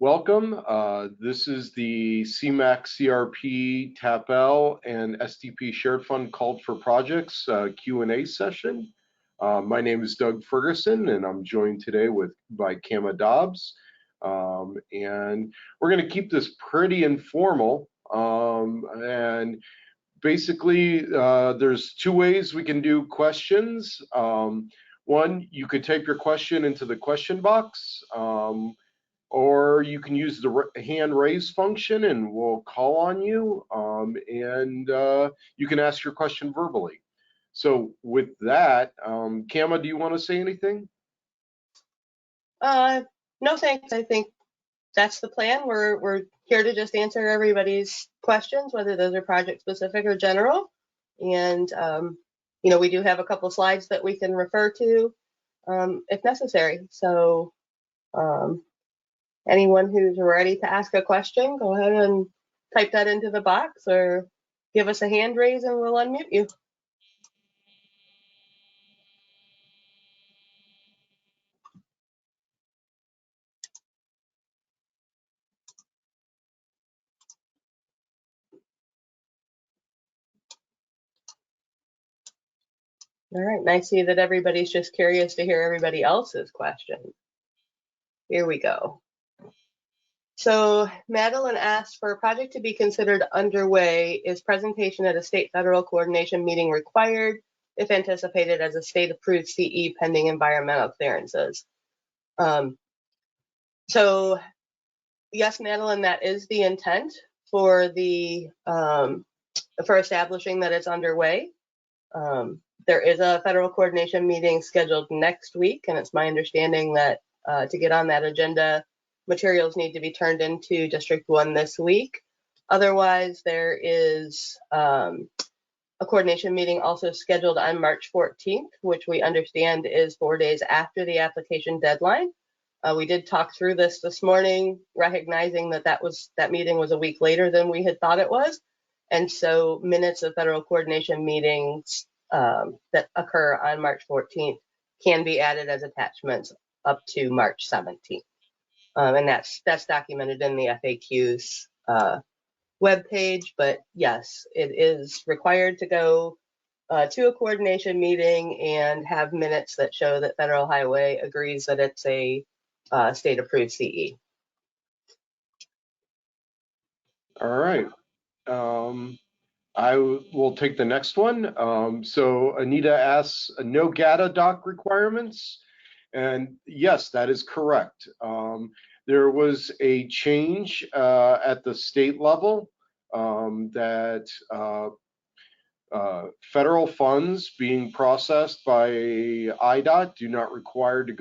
welcome. This is the CMAQ, CRP, TAP-L, and STP Shared Fund Called for Projects Q&A session. My name is Doug Ferguson, and I'm joined today by Kama Dobbs. And we're going to keep this pretty informal. And basically, there's two ways we can do questions. One, you could type your question into the question box, or you can use the hand raise function and we'll call on you, and you can ask your question verbally. So with that, Kama, do you want to say anything? No, thanks. I think that's the plan. We're here to just answer everybody's questions, whether those are project specific or general. And you know, we do have a couple slides that we can refer to if necessary. So anyone who's ready to ask a question, go ahead and type that into the box or give us a hand raise and we'll unmute you. All right, and I see that everybody's just curious to hear everybody else's questions. Here we go. So Madeline asked, for a project to be considered underway, is presentation at a state-federal coordination meeting required if anticipated as a state-approved CE pending environmental clearances? So yes, Madeline, that is the intent for for establishing that it's underway. There is a federal coordination meeting scheduled next week, and it's my understanding that to get on that agenda, materials need to be turned into District 1 this week. Otherwise, there is a coordination meeting also scheduled on March 14th, which we understand is 4 days after the application deadline. We did talk through this morning, recognizing that that meeting was a week later than we had thought it was. And so minutes of federal coordination meetings that occur on March 14th can be added as attachments up to March 17th. And that's documented in the FAQs webpage. But yes, it is required to go to a coordination meeting and have minutes that show that Federal Highway agrees that it's a state-approved CE. All right. I will take the next one. So Anita asks, no GATA doc requirements? And yes, that is correct. There was a change at the state level that federal funds being processed by IDOT do not require to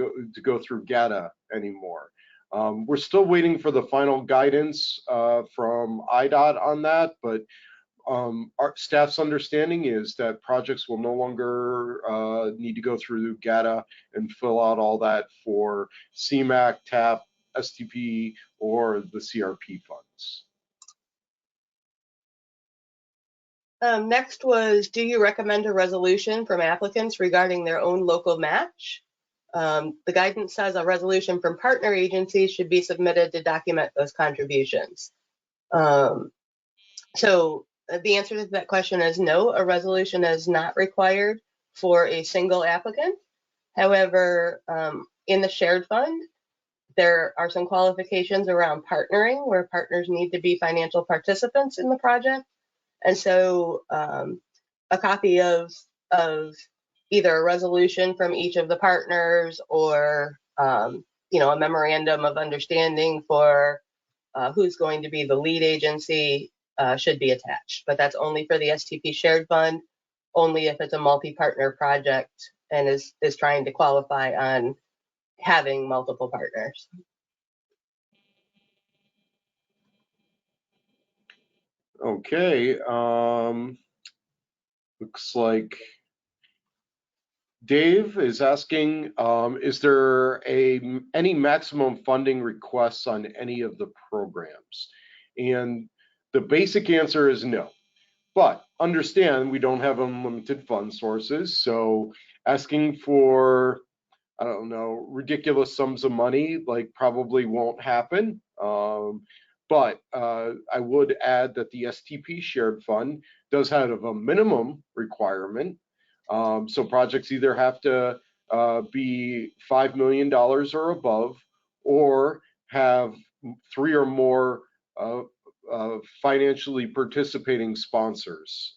go through GATA anymore. We're still waiting for the final guidance from IDOT on that, but our staff's understanding is that projects will no longer need to go through GATA and fill out all that for CMAQ, TAP, STP, or the CRP funds. Next was, do you recommend a resolution from applicants regarding their own local match? The guidance says a resolution from partner agencies should be submitted to document those contributions. So the answer to that question is no, a resolution is not required for a single applicant. However, in the shared fund, there are some qualifications around partnering where partners need to be financial participants in the project. And so a copy of either a resolution from each of the partners or you know, a memorandum of understanding for who's going to be the lead agency should be attached. But that's only for the STP shared fund, only if it's a multi-partner project and is trying to qualify on having multiple partners. Okay, looks like Dave is asking, is there any maximum funding requests on any of the programs? And the basic answer is no, but understand we don't have unlimited fund sources, so asking for, I don't know, ridiculous sums of money like probably won't happen. But I would add that the STP shared fund does have a minimum requirement. So projects either have to be $5 million or above, or have 3 or more financially participating sponsors.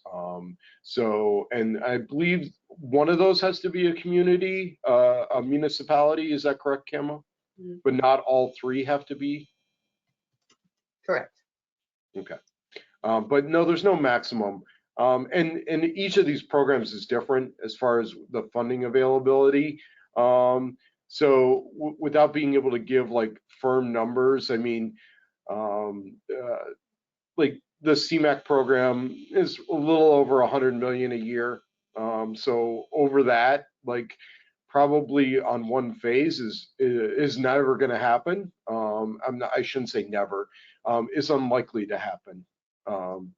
And I believe one of those has to be a community, a municipality. Is that correct, Kama? Mm-hmm. But not all 3 have to be? Correct. Okay. But no, there's no maximum. And each of these programs is different as far as the funding availability. So without being able to give like firm numbers, I mean, like the CMAQ program is a little over 100 million a year. So over that, like probably on one phase is never going to happen. I shouldn't say never. It's unlikely to happen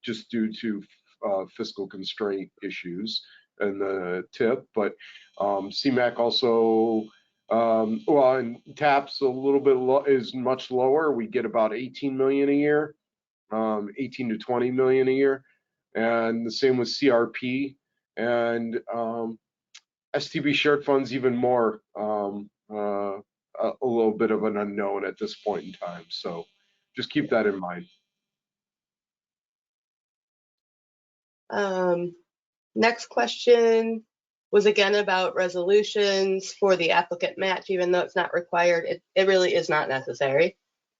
just due to fiscal constraint issues and the tip. But CMAQ also, well, and TAP's a little bit is much lower. We get about 18 million a year, 18 to 20 million a year, and the same with CRP and STP shared funds even more. A little bit of an unknown at this point in time. So just keep that in mind. Next question was again about resolutions for the applicant match. Even though it's not required, it really is not necessary.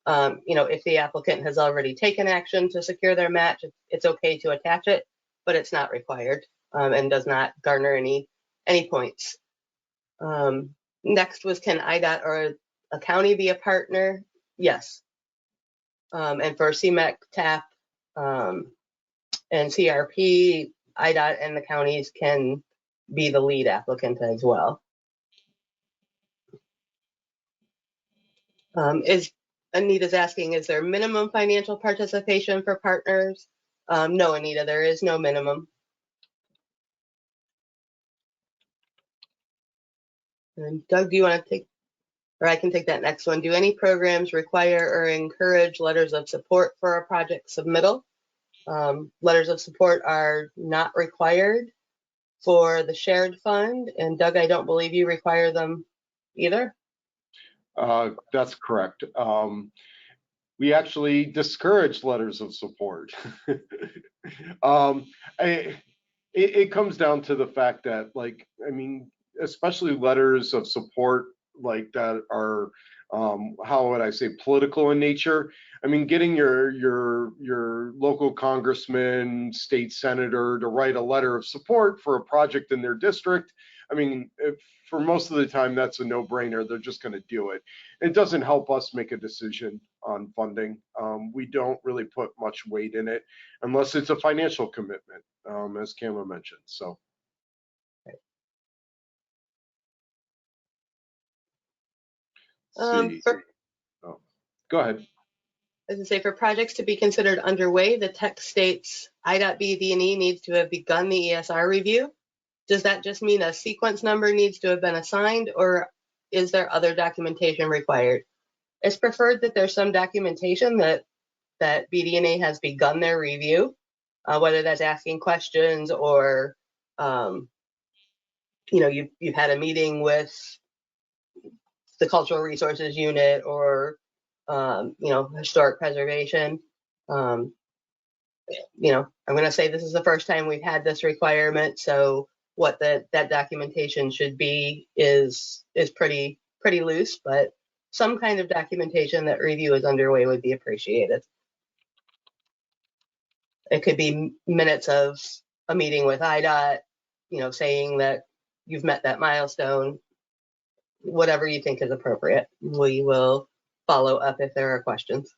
If the applicant has already taken action to secure their match, it's okay to attach it, but it's not required and does not garner any points. Next was, can IDOT or a county be a partner? Yes. And for CMAQ, TAP, and CRP, IDOT and the counties can be the lead applicant as well. Anita's asking, is there minimum financial participation for partners? No, Anita, there is no minimum. And Doug, do you want to take, or I can take that next one. Do any programs require or encourage letters of support for a project submittal? Letters of support are not required for the shared fund. And Doug, I don't believe you require them either. That's correct. We actually discourage letters of support. It comes down to the fact that, like, I mean, especially letters of support like that are, how would I say, political in nature. I mean, getting your local congressman, state senator to write a letter of support for a project in their district, I mean, for most of the time, that's a no-brainer. They're just going to do it. It doesn't help us make a decision on funding. We don't really put much weight in it unless it's a financial commitment, as Kama mentioned. So. See. Go ahead. As I say, for projects to be considered underway, the text states IDOT BD&E needs to have begun the ESR review. Does that just mean a sequence number needs to have been assigned, or is there other documentation required? It's preferred that there's some documentation that BD&E has begun their review, whether that's asking questions or, you've had a meeting with the Cultural Resources Unit or, Historic Preservation. I'm going to say this is the first time we've had this requirement, so what that documentation should be is pretty loose, but some kind of documentation that review is underway would be appreciated. It could be minutes of a meeting with IDOT, saying that you've met that milestone, whatever you think is appropriate. We will follow up if there are questions.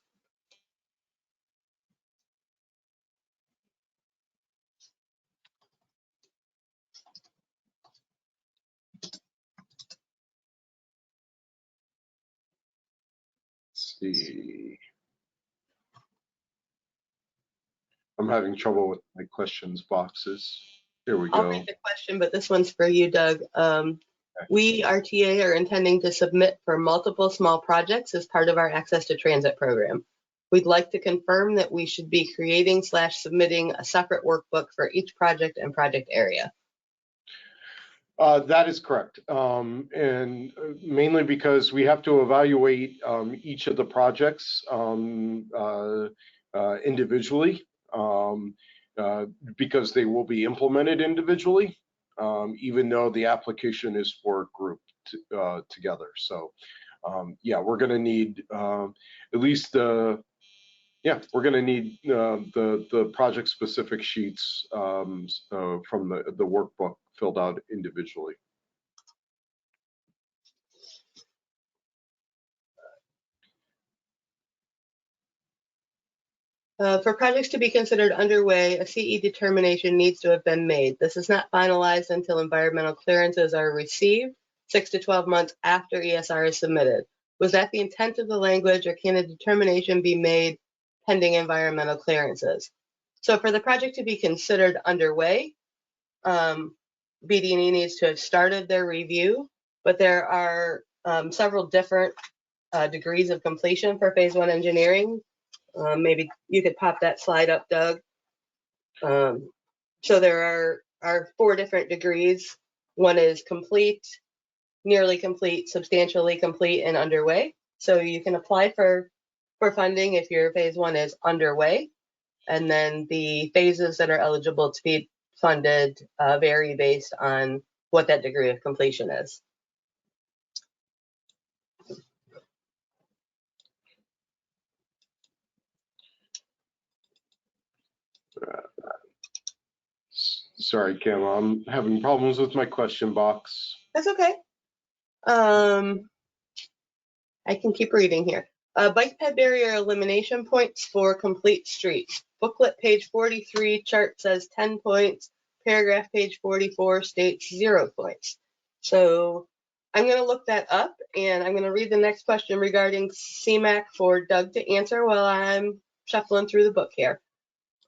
See. I'm having trouble with my questions boxes. Here we go. I'll read the question, but this one's for you, Doug. We, RTA, are intending to submit for multiple small projects as part of our Access to Transit program. We'd like to confirm that we should be creating/submitting a separate workbook for each project and project area. That is correct, and mainly because we have to evaluate each of the projects individually, because they will be implemented individually, even though the application is for group together. So, yeah, we're going to need at least we're going to need the project specific sheets from the workbook filled out individually. For projects to be considered underway, a CE determination needs to have been made. This is not finalized until environmental clearances are received 6 to 12 months after ESR is submitted. Was that the intent of the language, or can a determination be made pending environmental clearances? So for the project to be considered underway, BD&E needs to have started their review, but there are several different degrees of completion for phase 1 engineering. Maybe you could pop that slide up, Doug. So there are 4 different degrees. One is complete, nearly complete, substantially complete, and underway. So you can apply for funding if your phase 1 is underway. And then the phases that are eligible to be funded vary based on what that degree of completion is. Sorry, Kim, I'm having problems with my question box. That's okay. I can keep reading here. Bike ped barrier elimination points for complete streets. Booklet page 43 chart says 10 points. Paragraph page 44 states 0 points. So I'm going to look that up, and I'm going to read the next question regarding CMAQ for Doug to answer while I'm shuffling through the book here.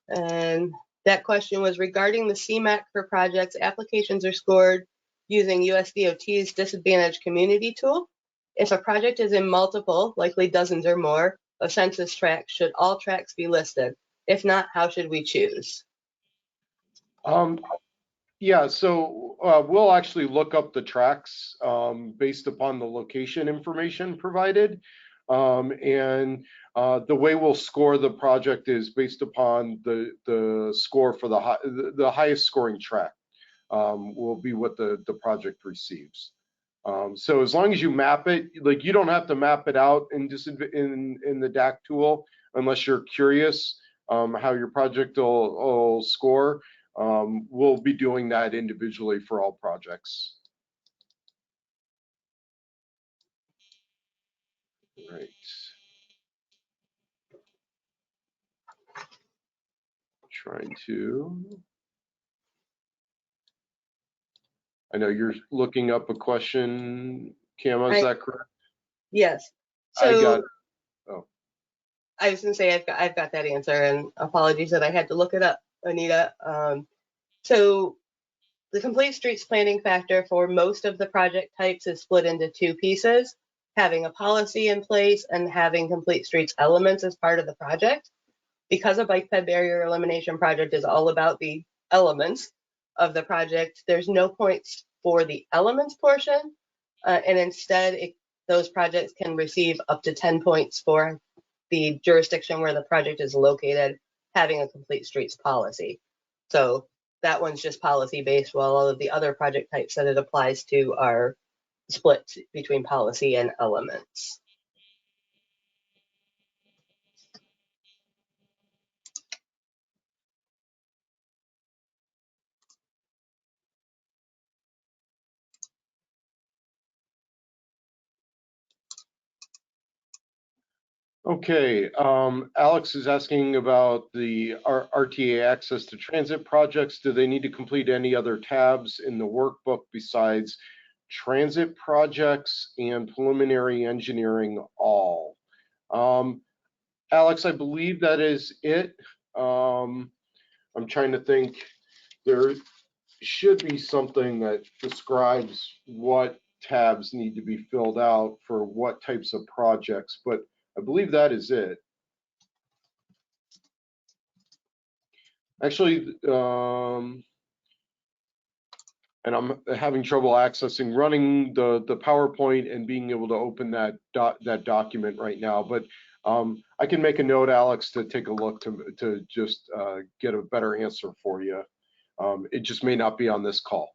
And that question was regarding the CMAQ for projects. Applications are scored using USDOT's Disadvantaged Community tool. If a project is in multiple, likely dozens or more, of census tracts, should all tracts be listed? If not, how should we choose? Yeah, so we'll actually look up the tracks based upon the location information provided. And the way we'll score the project is based upon the score for the highest scoring tract will be what the project receives. So as long as you map it, like you don't have to map it out in the DAC tool unless you're curious how your project will score. We'll be doing that individually for all projects. Right. Trying to. I know you're looking up a question, Kim, is that correct? Yes. So I got it. Oh. I was going to say I've got that answer, and apologies that I had to look it up, Anita. So the complete streets planning factor for most of the project types is split into 2 pieces, having a policy in place and having complete streets elements as part of the project. Because a bike ped barrier elimination project is all about the elements of the project, there's no points for the elements portion, and instead those projects can receive up to 10 points for the jurisdiction where the project is located, having a complete streets policy. So that one's just policy based, while all of the other project types that it applies to are split between policy and elements. Okay, Alex is asking about the RTA access to transit projects. Do they need to complete any other tabs in the workbook besides transit projects and preliminary engineering all? Alex, I believe that is it. I'm trying to think. should be something that describes what tabs need to be filled out for what types of projects, but I believe that is it. Actually, and I'm having trouble accessing running the PowerPoint and being able to open that document right now. But I can make a note, Alex, to take a look to just get a better answer for you. It just may not be on this call.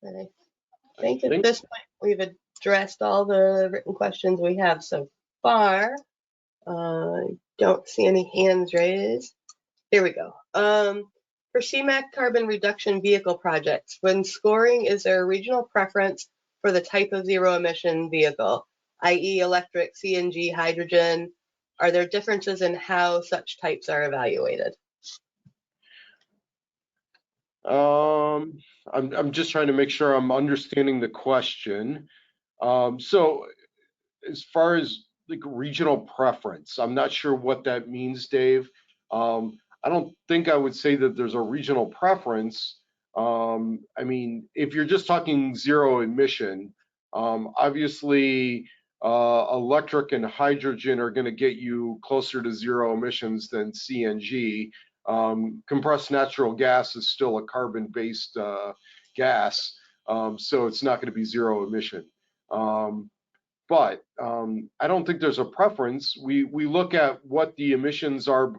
And I think at this point we've addressed all the written questions we have so far. I don't see any hands raised. Here we go. For CMAQ carbon reduction vehicle projects, when scoring, is there a regional preference for the type of zero emission vehicle, i.e. electric, CNG, hydrogen? Are there differences in how such types are evaluated? I'm just trying to make sure I'm understanding the question. So as far as like regional preference, I'm not sure what that means, Dave. I don't think I would say that there's a regional preference. I mean, if you're just talking zero emission, obviously electric and hydrogen are going to get you closer to zero emissions than CNG. Compressed natural gas is still a carbon-based gas, so it's not going to be zero emission. But I don't think there's a preference. We look at what the emissions are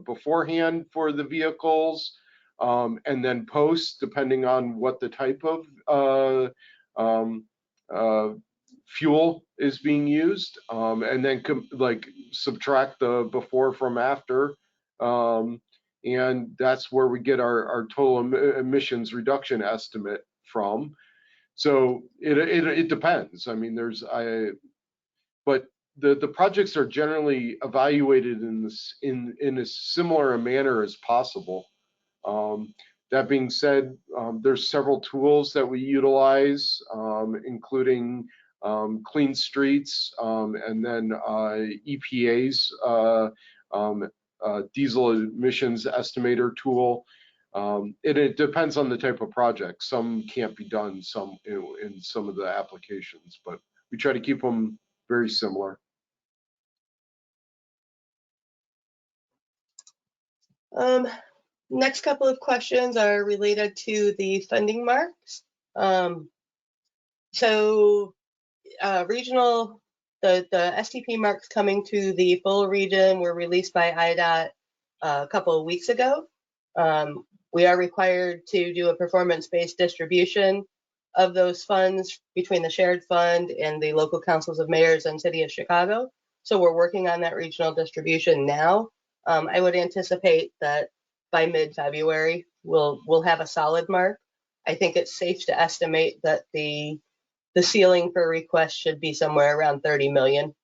beforehand for the vehicles, and then post, depending on what the type of fuel is being used, and then like subtract the before from after, and that's where we get our total emissions reduction estimate from. So it depends. I mean, but the projects are generally evaluated in as similar a manner as possible. That being said, there's several tools that we utilize, including Clean Streets, and then EPA's diesel emissions estimator tool. It depends on the type of project. Some can't be done in some of the applications, but we try to keep them very similar. Next couple of questions are related to the funding marks. Regional, the STP marks coming to the full region were released by IDOT a couple of weeks ago. We are required to do a performance-based distribution of those funds between the shared fund and the local councils of mayors and city of Chicago. So we're working on that regional distribution now. I would anticipate that by mid-February, we'll have a solid mark. I think it's safe to estimate that the ceiling for requests should be somewhere around 30 million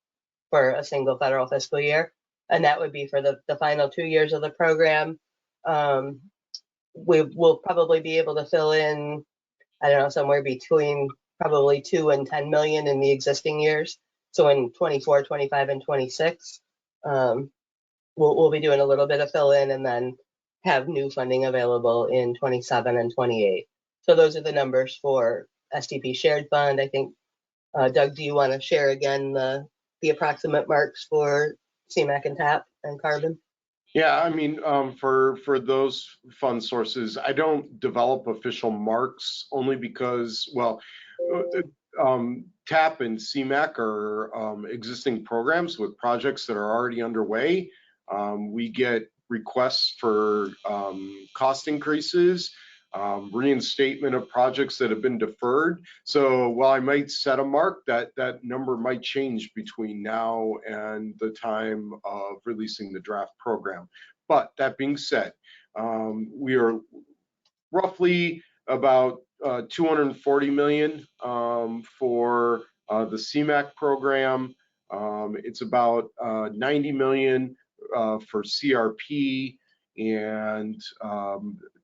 for a single federal fiscal year. And that would be for the final 2 years of the program. We will probably be able to fill in, I don't know, somewhere between probably 2 and 10 million in the existing years. So in 24, 25, and 26, we'll be doing a little bit of fill in and then have new funding available in 27 and 28. So those are the numbers for STP shared fund. I think, Doug, do you want to share again the approximate marks for CMAQ and TAP and carbon? Yeah, I mean, for those fund sources, I don't develop official marks only because, well, TAP and CMAQ are existing programs with projects that are already underway. We get requests for cost increases, reinstatement of projects that have been deferred. So while I might set a mark, that number might change between now and the time of releasing the draft program. But that being said, we are roughly about 240 million for the CMAQ program. It's about 90 million for CRP, and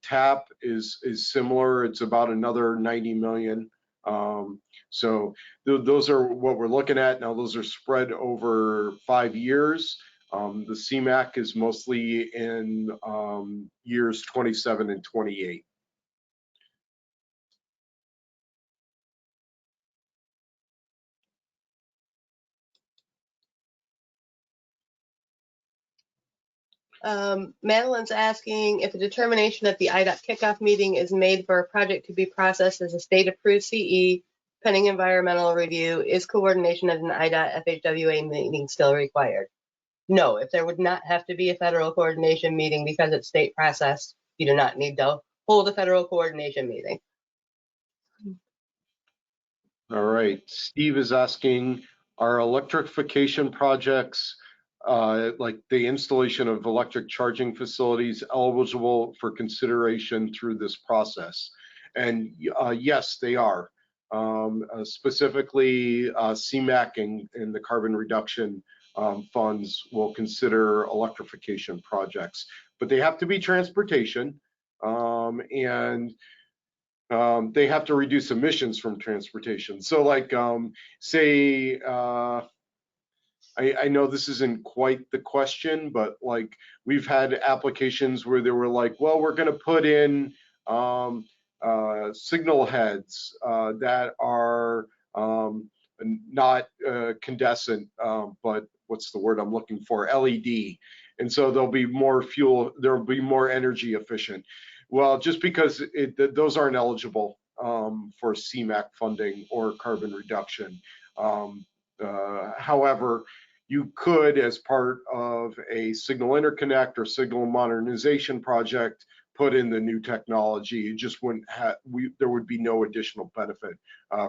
TAP is similar. It's about another 90 million. So those are what we're looking at. Now those are spread over 5 years. The CMAQ is mostly in years 27 and 28. Madeline's asking if a determination at the IDOT kickoff meeting is made for a project to be processed as a state-approved CE pending environmental review, is coordination at an IDOT FHWA meeting still required? No, if there would not have to be a federal coordination meeting because it's state process, you do not need to hold a federal coordination meeting. All right, Steve is asking, are electrification projects like the installation of electric charging facilities eligible for consideration through this process? And yes, they are. Specifically, CMAQ and the carbon reduction funds will consider electrification projects, but they have to be transportation, and they have to reduce emissions from transportation. So like, say, I know this isn't quite the question, but like we've had applications where they were like, well, we're going to put in signal heads that are not incandescent, but what's the word I'm looking for? LED. And so there'll be more fuel, there'll be more energy efficient. Well, just because those aren't eligible for CMAQ funding or carbon reduction. However, you could, as part of a signal interconnect or signal modernization project, put in the new technology. You just wouldn't have, there would be no additional benefit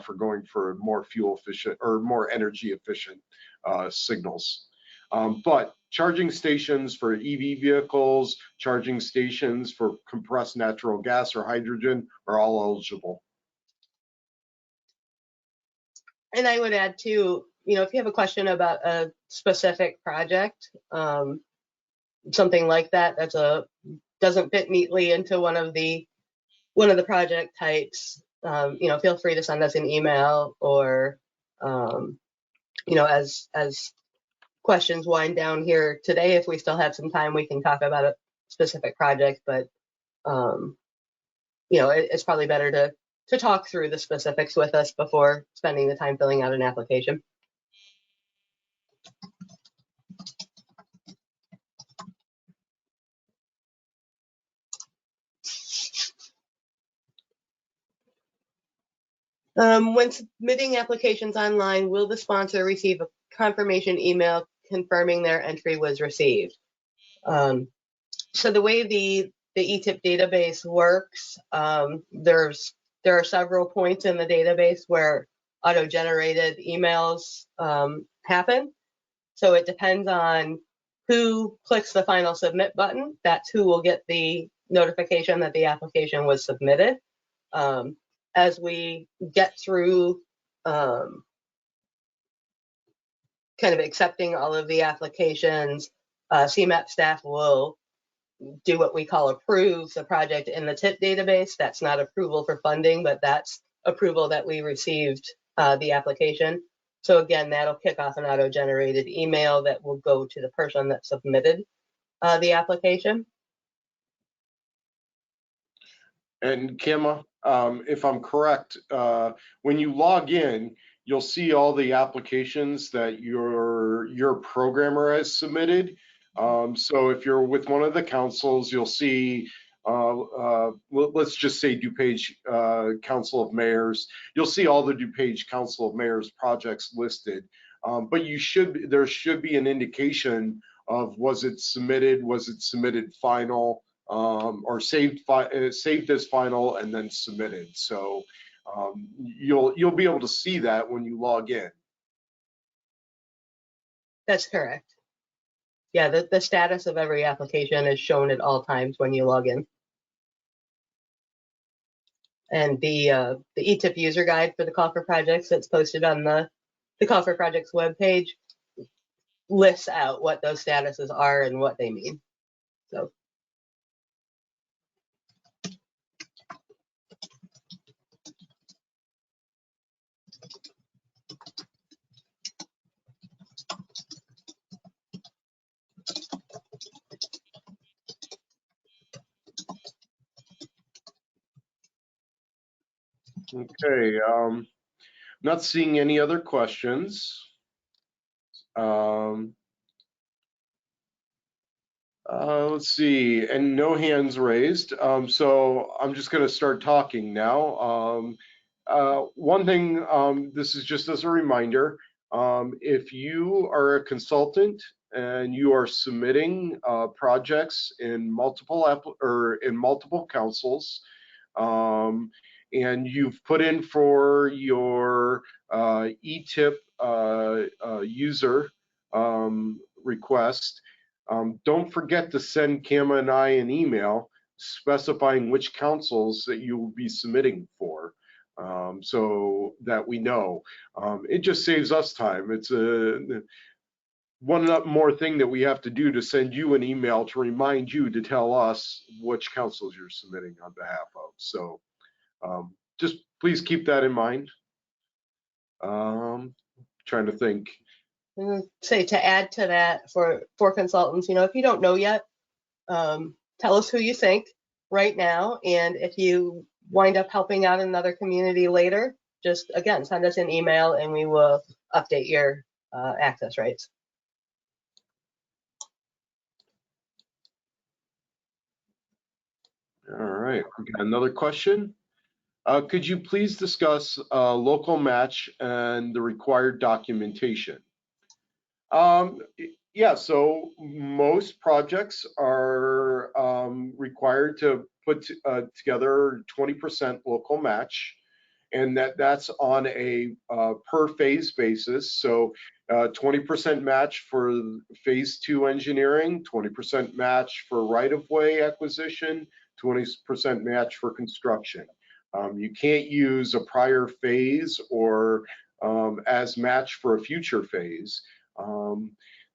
for going for more fuel efficient or more energy efficient signals. But charging stations for EV vehicles, charging stations for compressed natural gas or hydrogen are all eligible. And I would add too, you know, if you have a question about a specific project, something like that, doesn't fit neatly into one of the project types, you know, feel free to send us an email, or you know, as questions wind down here today, if we still have some time, we can talk about a specific project, but you know, it's probably better to talk through the specifics with us before spending the time filling out an application. When submitting applications online, will the sponsor receive a confirmation email confirming their entry was received? So the way the ETIP database works, there are several points in the database where auto-generated emails happen. So it depends on who clicks the final submit button. That's who will get the notification that the application was submitted. As we get through kind of accepting all of the applications, CMAP staff will do what we call approve the project in the TIP database. That's not approval for funding, but that's approval that we received the application. So again, that'll kick off an auto-generated email that will go to the person that submitted the application. And Kimma, if I'm correct, when you log in, you'll see all the applications that your programmer has submitted. So if you're with one of the councils, you'll see, let's just say DuPage Council of Mayors. You'll see all the DuPage Council of Mayors projects listed, but there should be an indication of was it submitted final, or saved as final and then submitted. So you'll be able to see that when you log in. That's correct. Yeah, the status of every application is shown at all times when you log in. And the ETIP user guide for the call for projects that's posted on the call for projects webpage lists out what those statuses are and what they mean. So. Okay, not seeing any other questions. Let's see, and no hands raised. So I'm just going to start talking now. One thing, this is just as a reminder, if you are a consultant and you are submitting projects in multiple councils, and you've put in for your ETIP user request, don't forget to send Kama and I an email specifying which councils that you will be submitting for, so that we know. It just saves us time. It's one more thing that we have to do to send you an email to remind you to tell us which councils you're submitting on behalf of. So just please keep that in mind. Trying to think. Say to add to that for consultants, if you don't know yet, tell us who you think right now, and if you wind up helping out another community later, just again send us an email and we will update your access rights. All right, we got another question. Could you please discuss local match and the required documentation? Yeah, so most projects are required to put together 20% local match, and that's on a per phase basis. So 20% match for phase 2 engineering, 20% match for right-of-way acquisition, 20% match for construction. You can't use a prior phase or as match for a future phase.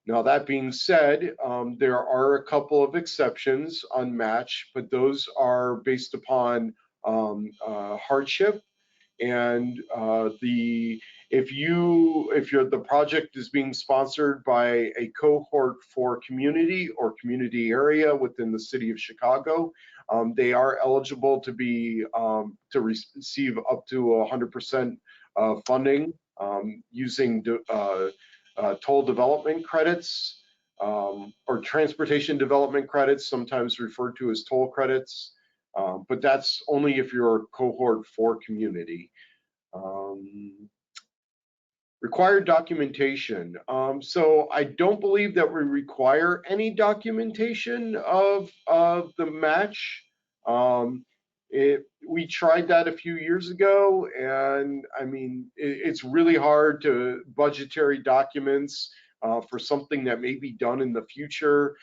Now, that being said, there are a couple of exceptions on match, but those are based upon hardship, and if the project is being sponsored by a cohort for community or community area within the city of Chicago, they are eligible to be to receive up to 100% funding using toll development credits or transportation development credits, sometimes referred to as toll credits. But that's only if you're a cohort for community. Required documentation. So I don't believe that we require any documentation of the match. We tried that a few years ago, and I mean, it's really hard to budgetary documents for something that may be done in the future.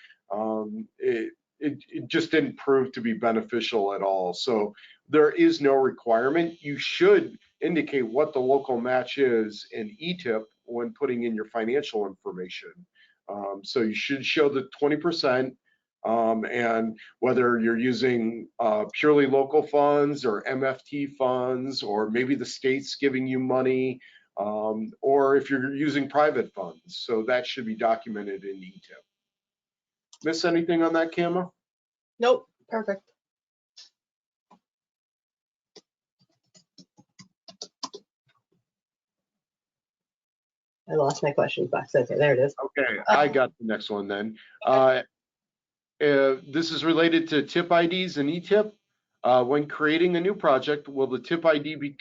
It just didn't prove to be beneficial at all. So there is no requirement. You should indicate what the local match is in ETIP when putting in your financial information. So you should show the 20%, and whether you're using purely local funds or MFT funds, or maybe the state's giving you money, or if you're using private funds. So that should be documented in ETIP. Miss anything on that, Kama? Nope, perfect. I lost my questions box. Okay, there it is. Okay, I got the next one then. This is related to TIP IDs and ETIP. When creating a new project, will the TIP ID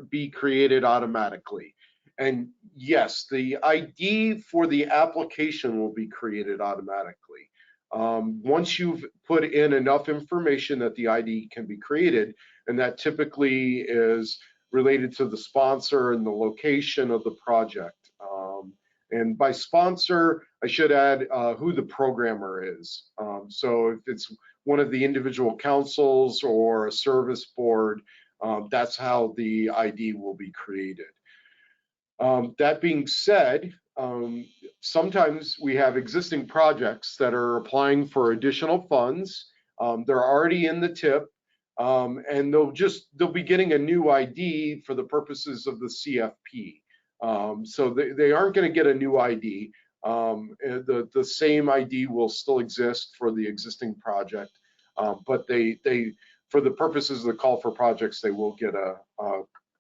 be created automatically? And yes, the ID for the application will be created automatically. Once you've put in enough information that the ID can be created, and that typically is related to the sponsor and the location of the project. And by sponsor, I should add who the programmer is. So if it's one of the individual councils or a service board, that's how the ID will be created. That being said, sometimes we have existing projects that are applying for additional funds. They're already in the TIP, and they'll be getting a new ID for the purposes of the CFP. So they aren't going to get a new ID. The same ID will still exist for the existing project, but they for the purposes of the call for projects, they will get a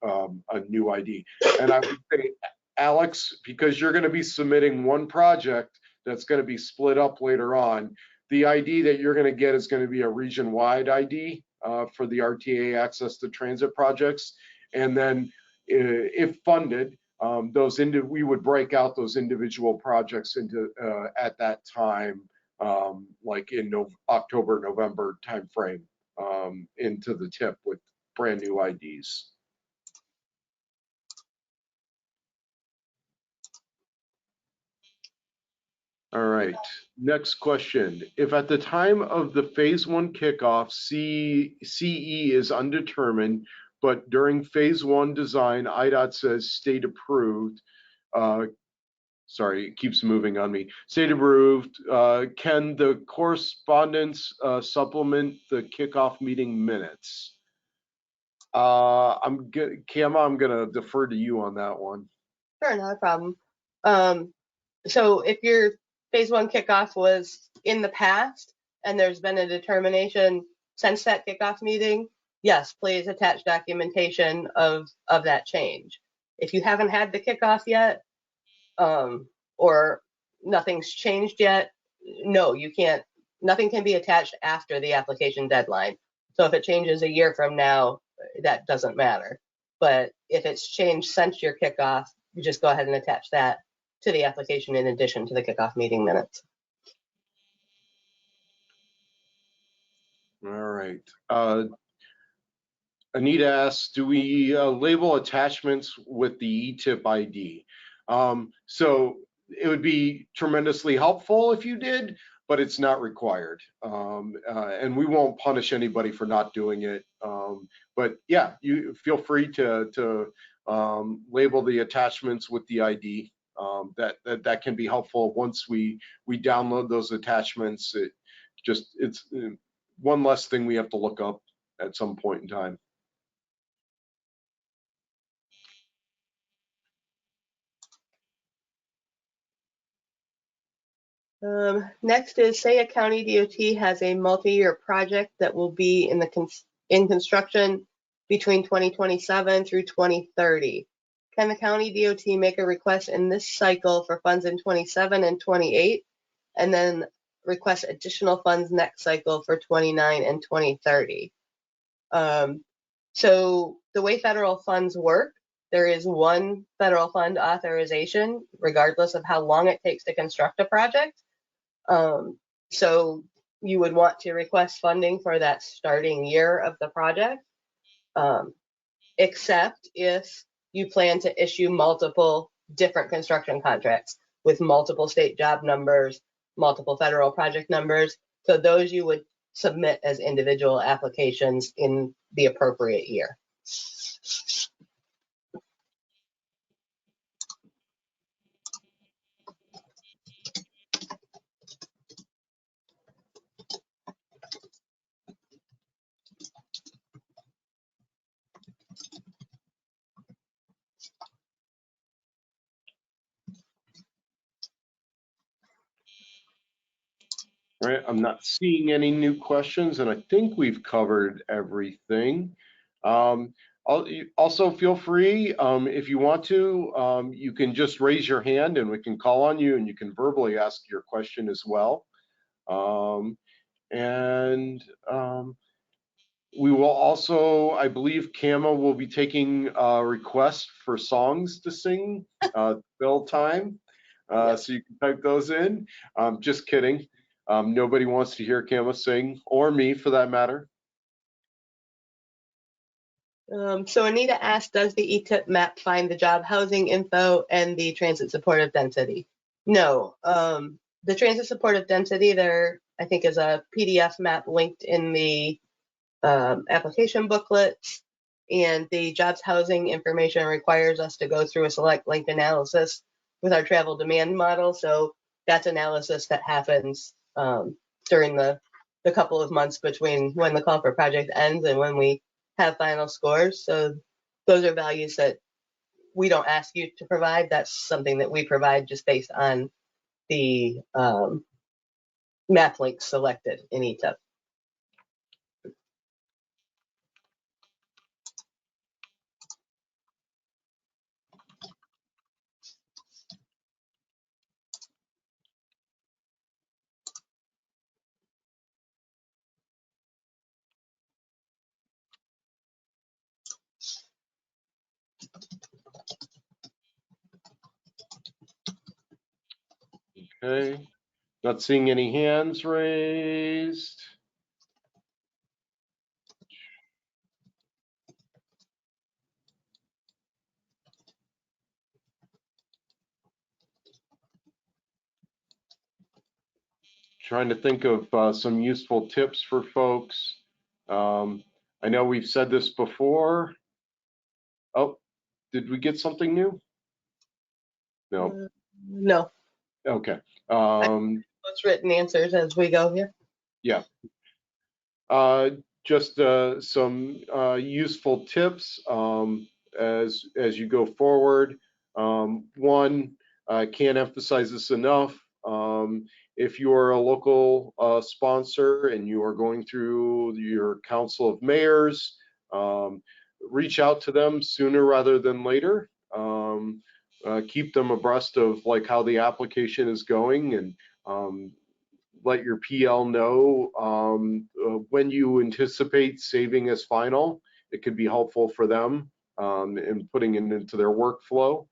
a new ID. And I would say, Alex, because you're going to be submitting one project that's going to be split up later on, the ID that you're going to get is going to be a region-wide ID for the RTA access to transit projects. And then if funded, we would break out those individual projects into at that time, like in October, November timeframe, into the tip with brand new IDs. All right, next question. If at the time of the phase 1 kickoff, CE is undetermined, but during phase 1 design, IDOT says state approved, sorry, it keeps moving on me. State approved, can the correspondence supplement the kickoff meeting minutes? Kama, I'm gonna defer to you on that one. Sure, not a problem. So if your phase 1 kickoff was in the past and there's been a determination since that kickoff meeting, yes, please attach documentation of that change. If you haven't had the kickoff yet, or nothing's changed yet, no, you can't, nothing can be attached after the application deadline. So if it changes a year from now, that doesn't matter. But if it's changed since your kickoff, you just go ahead and attach that to the application in addition to the kickoff meeting minutes. All right. Anita asks, do we label attachments with the ETIP ID? So it would be tremendously helpful if you did, but it's not required. And we won't punish anybody for not doing it. But yeah, you feel free to label the attachments with the ID. That can be helpful once we download those attachments. It's one less thing we have to look up at some point in time. Next is, say a county DOT has a multi-year project that will be in construction between 2027 through 2030. Can the county DOT make a request in this cycle for funds in 27 and 28, and then request additional funds next cycle for 29 and 2030? So the way federal funds work, there is one federal fund authorization, regardless of how long it takes to construct a project. So you would want to request funding for that starting year of the project, except if you plan to issue multiple different construction contracts with multiple state job numbers, multiple federal project numbers. So those you would submit as individual applications in the appropriate year. All right, I'm not seeing any new questions, and I think we've covered everything. Also, feel free, if you want to, you can just raise your hand and we can call on you, and you can verbally ask your question as well. We will also, I believe Kama will be taking requests for songs to sing, fill time. So you can type those in. Just kidding. Nobody wants to hear Kama sing, or me for that matter. So Anita asked, does the ETIP map find the job housing info and the transit supportive density? No. The transit supportive density, there I think is a PDF map linked in the application booklet, and the jobs housing information requires us to go through a select link analysis with our travel demand model. So that's analysis that happens during the couple of months between when the call for project ends and when we have final scores. So those are values that we don't ask you to provide. That's something that we provide just based on the map links selected in ETIP. Okay, not seeing any hands raised. Trying to think of some useful tips for folks. I know we've said this before. Oh, did we get something new? No. No. Okay. What's written answers as we go here? Yeah. Just some useful tips as you go forward. One, I can't emphasize this enough. If you are a local sponsor and you are going through your council of mayors, reach out to them sooner rather than later. Keep them abreast of like how the application is going, and let your PL know when you anticipate saving as final. It could be helpful for them in putting it into their workflow.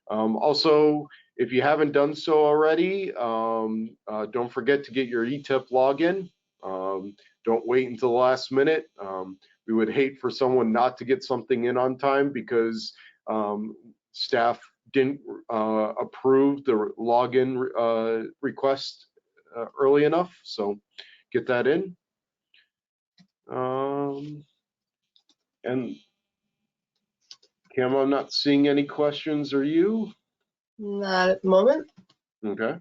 Also, if you haven't done so already, don't forget to get your ETIP login. Don't wait until the last minute. We would hate for someone not to get something in on time because staff didn't approve the login request early enough. So get that in. And Cam, I'm not seeing any questions. Are you? Not at the moment. Okay.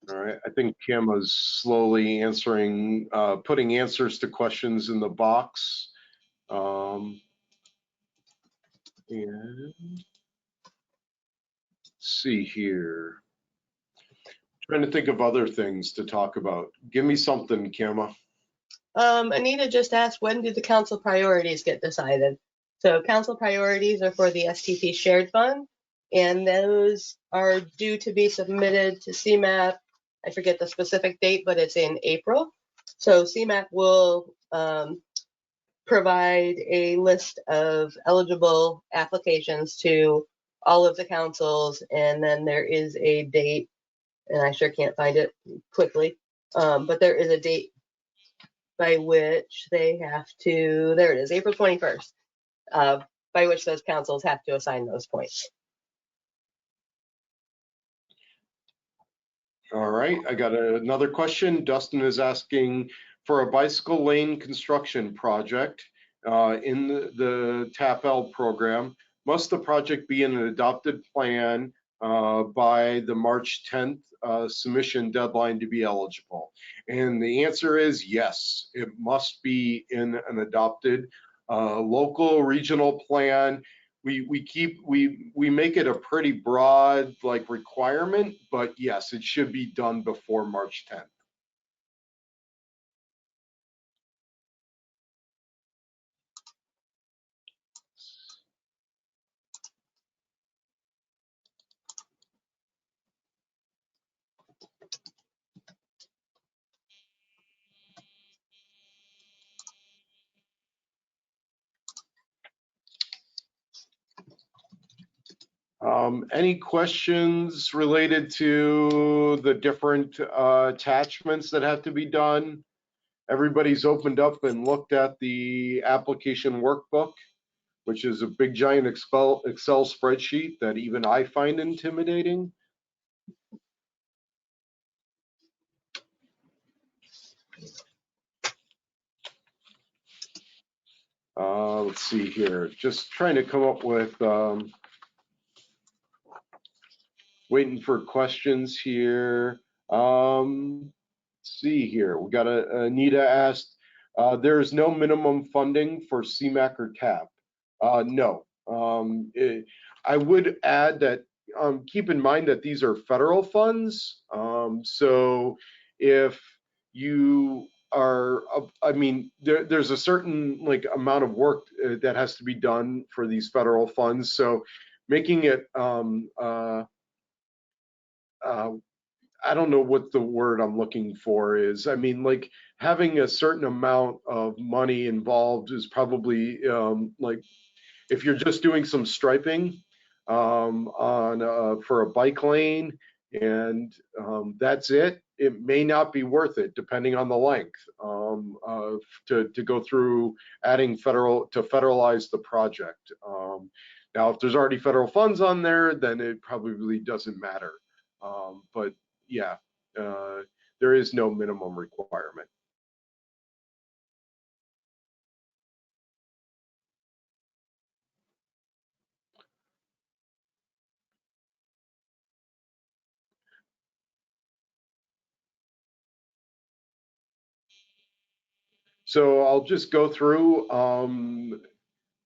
All right, I think Kama's slowly answering, putting answers to questions in the box. And let's see here. Trying to think of other things to talk about. Give me something, Kama. Anita just asked, when do the council priorities get decided? So council priorities are for the STP shared fund, and those are due to be submitted to CMAP. I forget the specific date, but it's in April. So CMAP will provide a list of eligible applications to all of the councils, and then there is a date, and I sure can't find it quickly, but there is a date by which they have to, there it is, April 21st, by which those councils have to assign those points. All right, I got another question. Dustin is asking for a bicycle lane construction project in the TAP-L program. Must the project be in an adopted plan by the March 10th submission deadline to be eligible? And the answer is yes, it must be in an adopted local regional plan. We make it a pretty broad like requirement, but yes, it should be done before March 10th. Any questions related to the different attachments that have to be done? Everybody's opened up and looked at the application workbook, which is a big giant Excel spreadsheet that even I find intimidating. Let's see here, just trying to come up with waiting for questions here. Let's see here. We got Anita asked, there is no minimum funding for CMAQ or TAP. No. I would add that keep in mind that these are federal funds. So if you are, I mean, there's a certain like amount of work that has to be done for these federal funds. So making it, I don't know what the word I'm looking for is. I mean, like having a certain amount of money involved is probably like if you're just doing some striping on for a bike lane and that's it, it may not be worth it depending on the length to go through adding to federalize the project. Now, if there's already federal funds on there, then it probably really doesn't matter. But yeah, there is no minimum requirement. So I'll just go through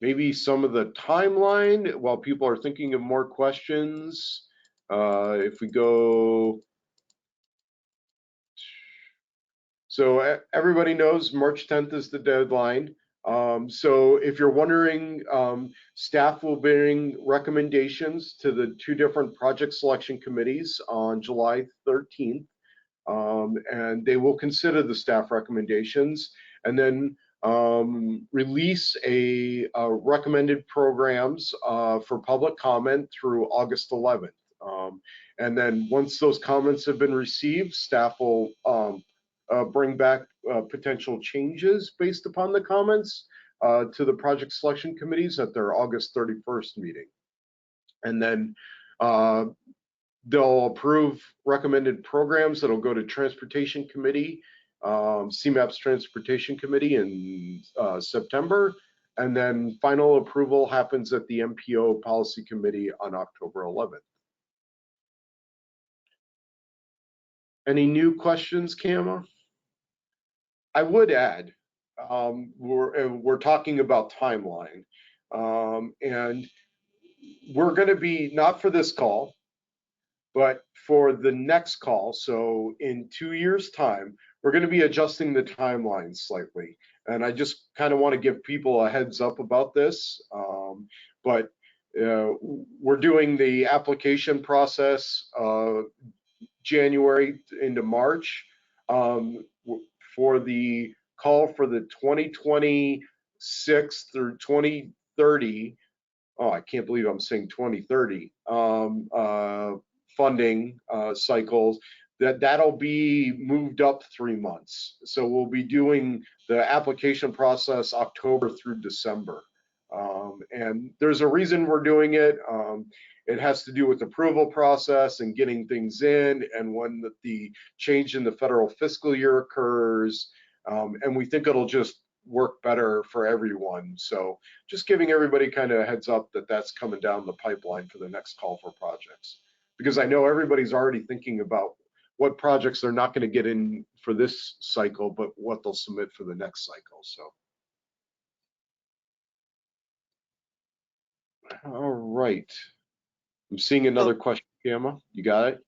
maybe some of the timeline while people are thinking of more questions. If we go, so everybody knows March 10th is the deadline. So if you're wondering, staff will bring recommendations to the 2 different project selection committees on July 13th. And they will consider the staff recommendations and then release recommended programs for public comment through August 11th. And then once those comments have been received, staff will bring back potential changes based upon the comments to the project selection committees at their August 31st meeting. And then they'll approve recommended programs that'll go to Transportation Committee, CMAP's Transportation Committee in September, and then final approval happens at the MPO Policy Committee on October 11th. Any new questions, Kama? I would add, we're talking about timeline, and we're going to be, not for this call, but for the next call, so in 2 years' time, we're going to be adjusting the timeline slightly. And I just kind of want to give people a heads up about this. But we're doing the application process January into March for the call for the 2026 through 2030. Oh, I can't believe I'm saying 2030 funding cycles. That'll be moved up 3 months. So we'll be doing the application process October through December. And there's a reason we're doing it. It has to do with the approval process and getting things in, and when the change in the federal fiscal year occurs. And we think it'll just work better for everyone. So just giving everybody kind of a heads up that that's coming down the pipeline for the next call for projects. Because I know everybody's already thinking about what projects they're not going to get in for this cycle, but what they'll submit for the next cycle. So, all right. I'm seeing another question, Kama. You got it?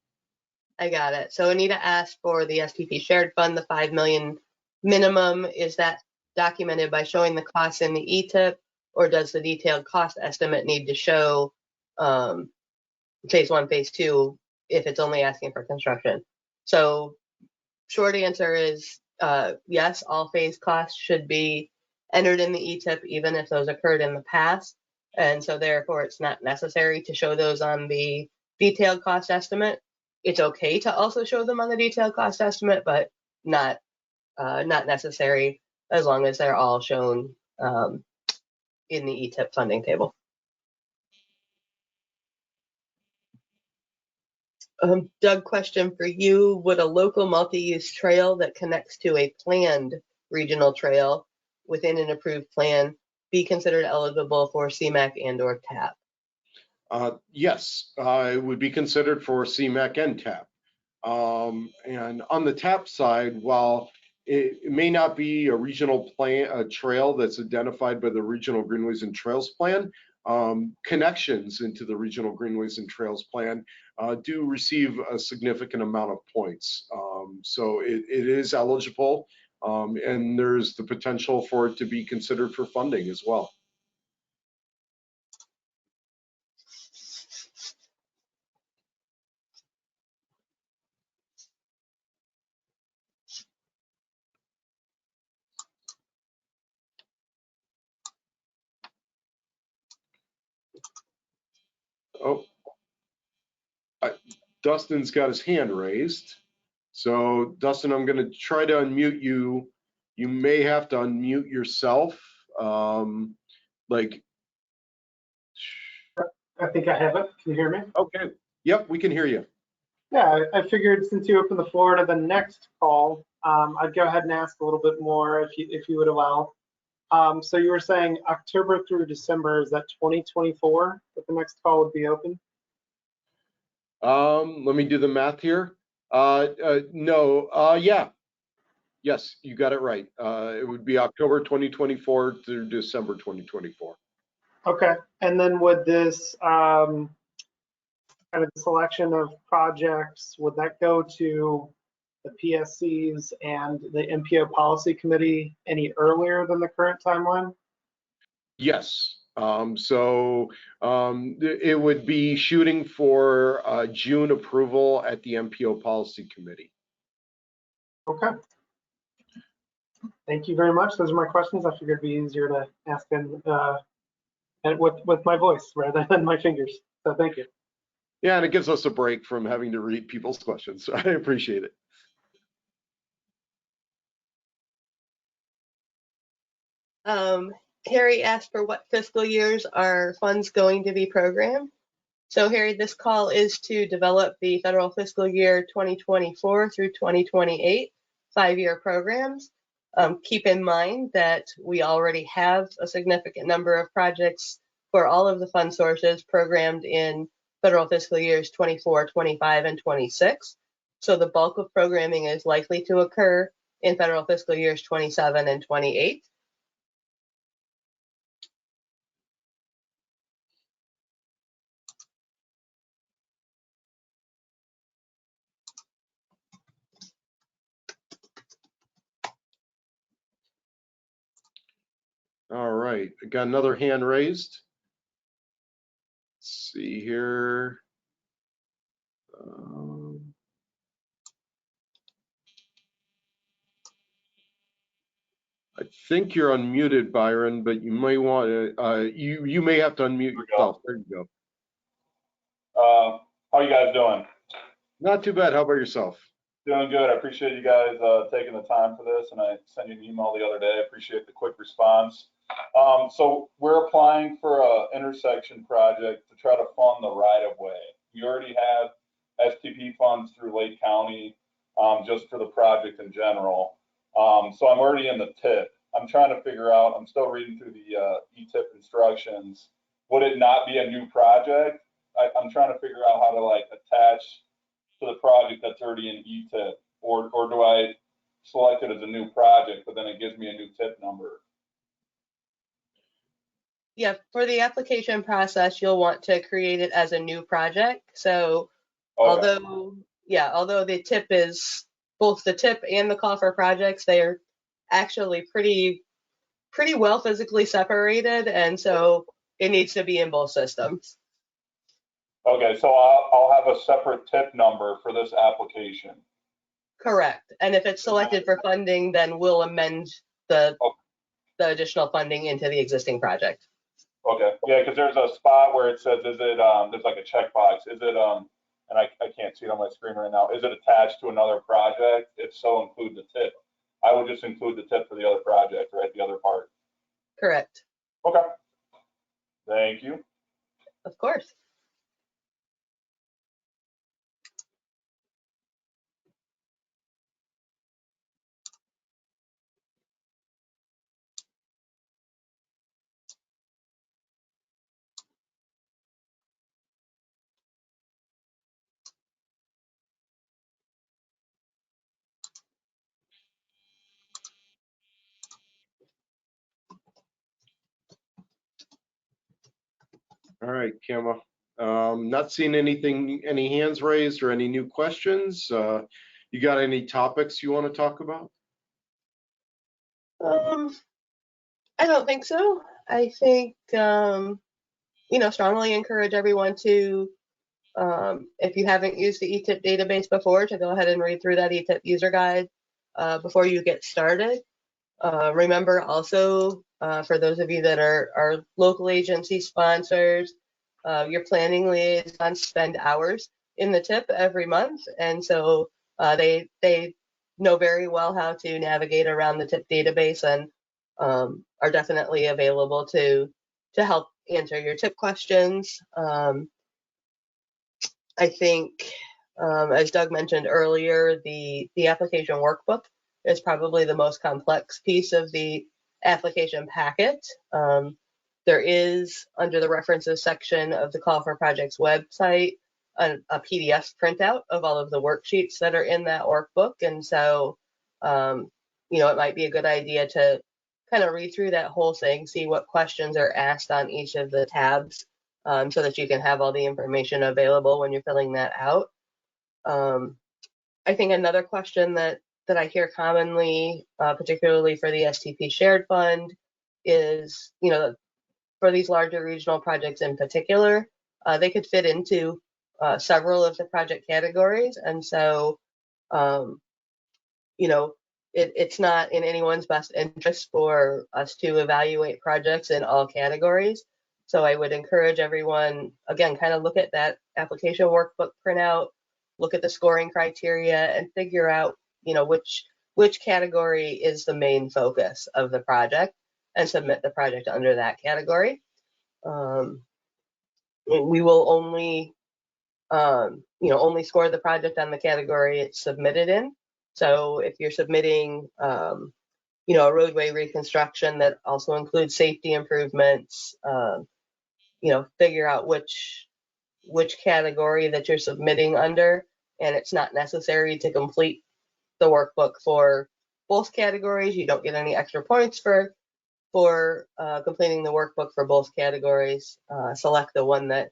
I got it. So Anita asked for the STP shared fund, the 5 million minimum. Is that documented by showing the costs in the ETIP, or does the detailed cost estimate need to show phase 1, phase 2 if it's only asking for construction? So short answer is yes, all phase costs should be entered in the ETIP, even if those occurred in the past. And so therefore it's not necessary to show those on the detailed cost estimate. It's okay to also show them on the detailed cost estimate, but not necessary as long as they're all shown in the ETIP funding table. Doug, question for you. Would a local multi-use trail that connects to a planned regional trail within an approved plan be considered eligible for CMAQ and or TAP? Yes, it would be considered for CMAQ and TAP. And on the TAP side, while it may not be a regional plan, a trail that's identified by the Regional Greenways and Trails Plan, connections into the Regional Greenways and Trails Plan do receive a significant amount of points. So it is eligible and there's the potential for it to be considered for funding as well. Oh, Dustin's got his hand raised. So Dustin, I'm going to try to unmute you. You may have to unmute yourself. Like, I think I have it. Can you hear me? okay. Yep, we can hear you. Yeah, I figured since you opened the floor to the next call, I'd go ahead and ask a little bit more if you would allow. So you were saying October through December, is that 2024 that the next call would be open? Let me do the math here. No, yeah. Yes, you got it right. It would be October 2024 through December 2024. Okay, and then would this kind of selection of projects, would that go to the PSCs and the MPO policy committee any earlier than the current timeline? Yes. It would be shooting for June approval at the MPO policy committee. Okay. Thank you very much. Those are my questions. I figured it'd be easier to ask them with my voice rather than my fingers. So thank you. Yeah, and it gives us a break from having to read people's questions. So I appreciate it. Harry asked for what fiscal years are funds going to be programmed. So Harry, this call is to develop the federal fiscal year 2024 through 2028 5-year programs. Keep in mind that we already have a significant number of projects for all of the fund sources programmed in federal fiscal years 24, 25, and 26. So the bulk of programming is likely to occur in federal fiscal years 27 and 28. All right, I got another hand raised. Let's see here. I think you're unmuted, Byron, but you may want to, you may have to unmute yourself. There you go. How you guys doing? Not too bad. How about yourself? Doing good. I appreciate you guys taking the time for this, and I sent you an email the other day. I appreciate the quick response. So we're applying for an intersection project to try to fund the right-of-way. We already have STP funds through Lake County just for the project in general. So I'm already in the TIP. I'm trying to figure out, I'm still reading through the ETIP instructions. Would it not be a new project? I'm trying to figure out how to like attach to the project that's already in ETIP, or do I select it as a new project, but then it gives me a new TIP number? Yeah, for the application process, you'll want to create it as a new project. So Okay. although the TIP is, both the TIP and the call for projects, they are actually pretty well physically separated, and so it needs to be in both systems. Okay, so I'll have a separate TIP number for this application. Correct. And if it's selected for funding, then we'll amend the additional funding into the existing project. Okay, yeah, because there's a spot where it says, is it, there's like a checkbox, is it, and I can't see it on my screen right now, is it attached to another project? If so, include the TIP. I would just include the TIP for the other project, right, the other part. Correct. Okay, thank you. Of course. All right, Kama. Not seeing anything, any hands raised or any new questions. You got any topics you want to talk about? I don't think so. I think, strongly encourage everyone to, if you haven't used the ETIP database before, to go ahead and read through that ETIP user guide before you get started. Remember also, for those of you that are local agency sponsors, your planning liaisons spend hours in the TIP every month, and so they know very well how to navigate around the TIP database and are definitely available to help answer your TIP questions. I think, as Doug mentioned earlier, the application workbook is probably the most complex piece of the application packet. There is, under the references section of the Call for Projects website, a PDF printout of all of the worksheets that are in that workbook. And so, it might be a good idea to kind of read through that whole thing, see what questions are asked on each of the tabs, so that you can have all the information available when you're filling that out. I think another question that I hear commonly, particularly for the STP shared fund, is, for these larger regional projects in particular, they could fit into several of the project categories. And so, it's not in anyone's best interest for us to evaluate projects in all categories. So I would encourage everyone, again, kind of look at that application workbook printout, look at the scoring criteria, and figure out, which category is the main focus of the project, and submit the project under that category. We will only, only score the project on the category it's submitted in. So if you're submitting, a roadway reconstruction that also includes safety improvements, figure out which category that you're submitting under, and it's not necessary to complete the workbook for both categories. You don't get any extra points for completing the workbook for both categories. Select the one that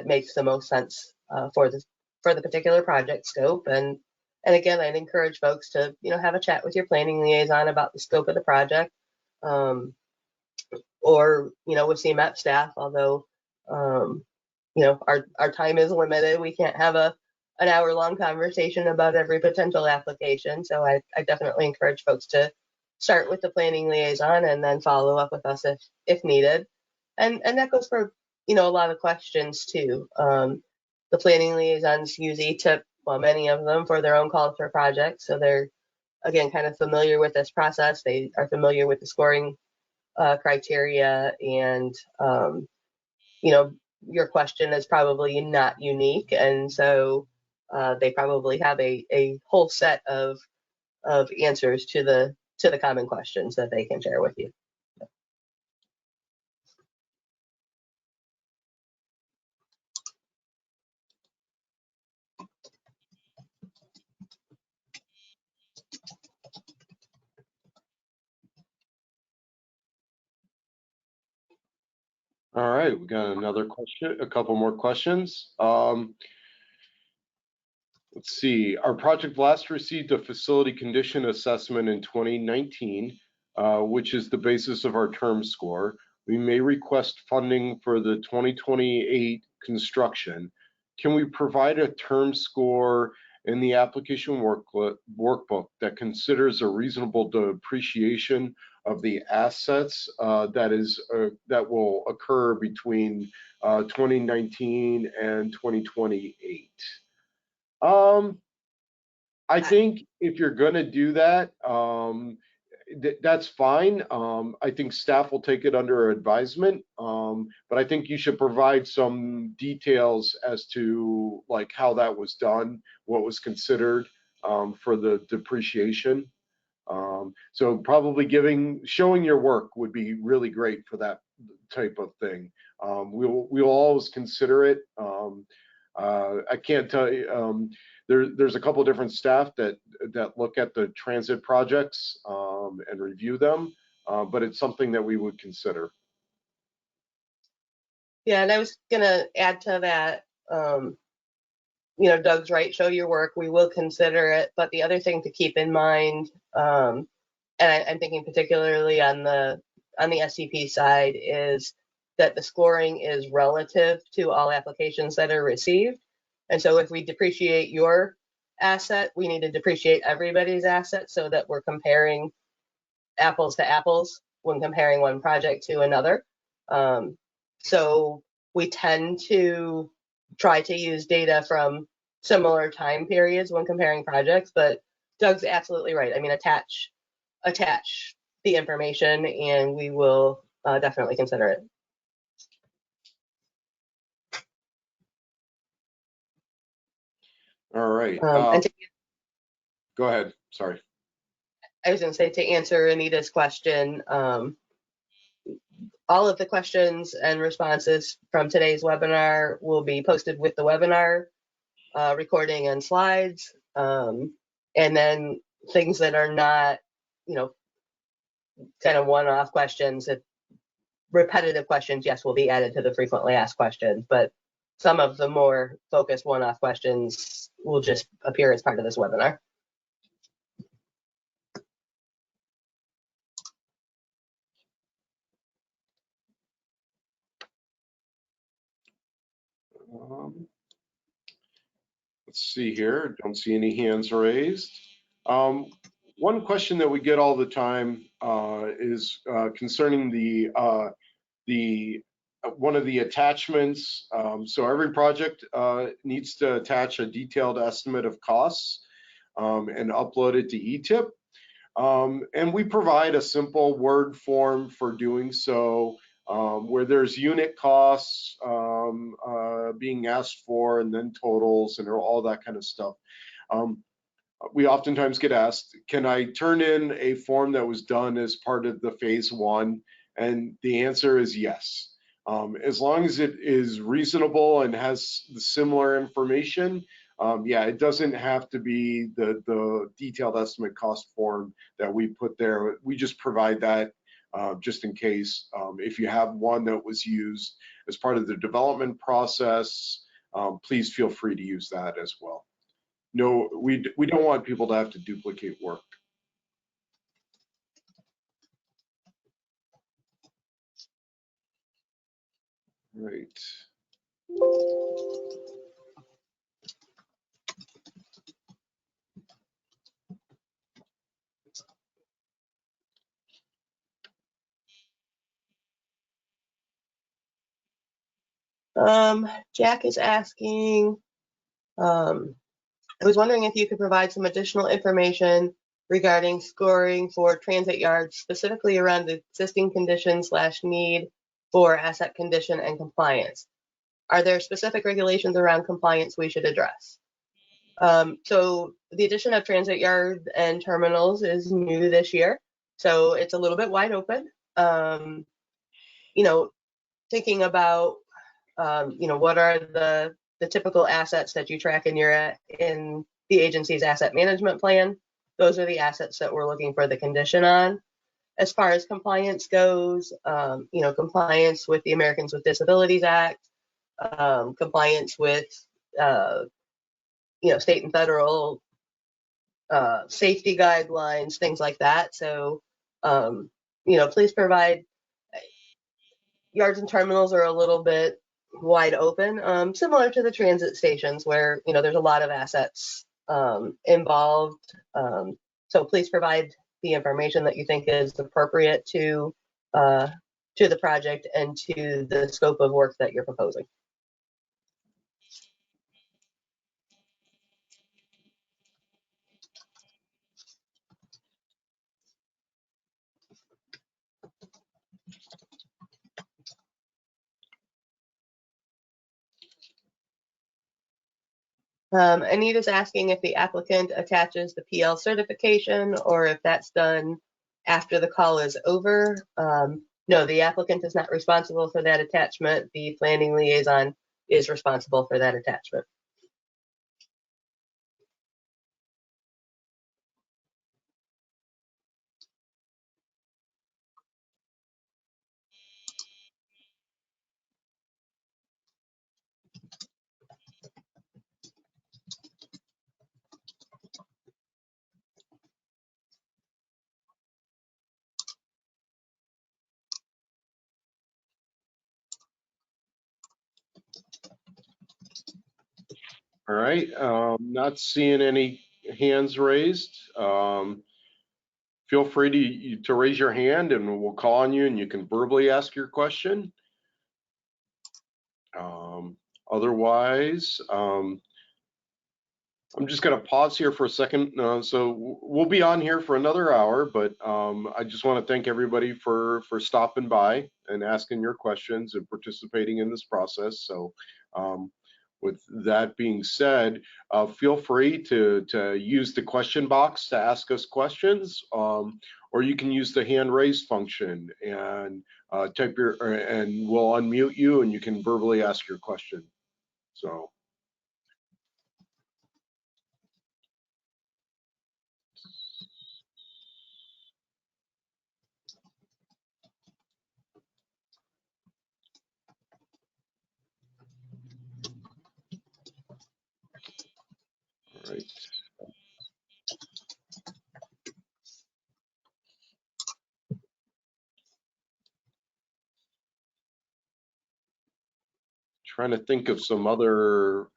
makes the most sense for the particular project scope. And again, I'd encourage folks to have a chat with your planning liaison about the scope of the project, or with CMAP staff. Although our time is limited, we can't have an hour-long conversation about every potential application. So I definitely encourage folks to start with the planning liaison and then follow up with us if needed. And that goes for a lot of questions too. The planning liaisons use ETIP, well, many of them, for their own calls for projects. So they're, again, kind of familiar with this process. They are familiar with the scoring criteria, and your question is probably not unique, and so they probably have a whole set of answers to the common questions that they can share with you. All right, we got another question, a couple more questions. Let's see. Our project last received a facility condition assessment in 2019, which is the basis of our term score. We may request funding for the 2028 construction. Can we provide a term score in the application workbook that considers a reasonable depreciation of the assets that will occur between 2019 and 2028? I think if you're going to do that, that's fine. I think staff will take it under advisement, but I think you should provide some details as to like how that was done, what was considered for the depreciation. So probably showing your work would be really great for that type of thing. We'll always consider it. I can't tell you. There's a couple of different staff that look at the transit projects and review them, but it's something that we would consider. Yeah, and I was gonna add to that. Doug's right. Show your work. We will consider it. But the other thing to keep in mind, and I'm thinking particularly on the STP side, is that the scoring is relative to all applications that are received. And so if we depreciate your asset, we need to depreciate everybody's asset so that we're comparing apples to apples when comparing one project to another. So we tend to try to use data from similar time periods when comparing projects, but Doug's absolutely right. I mean, attach the information and we will definitely consider it. All right. And Go ahead. Sorry. I was going to say, to answer Anita's question, all of the questions and responses from today's webinar will be posted with the webinar recording and slides. And then things that are not, kind of one-off questions, repetitive questions, yes, will be added to the frequently asked questions, but some of the more focused one-off questions will just appear as part of this webinar. Let's see here. Don't see any hands raised. One question that we get all the time is concerning one of the attachments. So every project needs to attach a detailed estimate of costs and upload it to ETIP. And we provide a simple Word form for doing so, where there's unit costs being asked for, and then totals and all that kind of stuff. We oftentimes get asked, can I turn in a form that was done as part of the phase 1? And the answer is yes. As long as it is reasonable and has the similar information, yeah, it doesn't have to be the detailed estimate cost form that we put there. We just provide that just in case. If you have one that was used as part of the development process, please feel free to use that as well. No, we don't want people to have to duplicate work. Right. Jack is asking, I was wondering if you could provide some additional information regarding scoring for transit yards, specifically around the existing condition / need for asset condition and compliance. Are there specific regulations around compliance we should address? So the addition of transit yards and terminals is new this year, so it's a little bit wide open. Thinking about what are the typical assets that you track in the agency's asset management plan. Those are the assets that we're looking for the condition on. As far as compliance goes, compliance with the Americans with Disabilities Act, compliance with state and federal safety guidelines, things like that. So please provide. Yards and terminals are a little bit wide open, similar to the transit stations where there's a lot of assets involved. So please provide the information that you think is appropriate to the project and to the scope of work that you're proposing. Anita's asking if the applicant attaches the PL certification or if that's done after the call is over. No, the applicant is not responsible for that attachment. The planning liaison is responsible for that attachment. All right, not seeing any hands raised. Feel free to raise your hand and we'll call on you and you can verbally ask your question. Otherwise, I'm just going to pause here for a second. So we'll be on here for another hour, but I just want to thank everybody for stopping by and asking your questions and participating in this process. So with that being said, feel free to use the question box to ask us questions, or you can use the hand raise function and type your, and we'll unmute you and you can verbally ask your question. So. All right. Trying to think of some other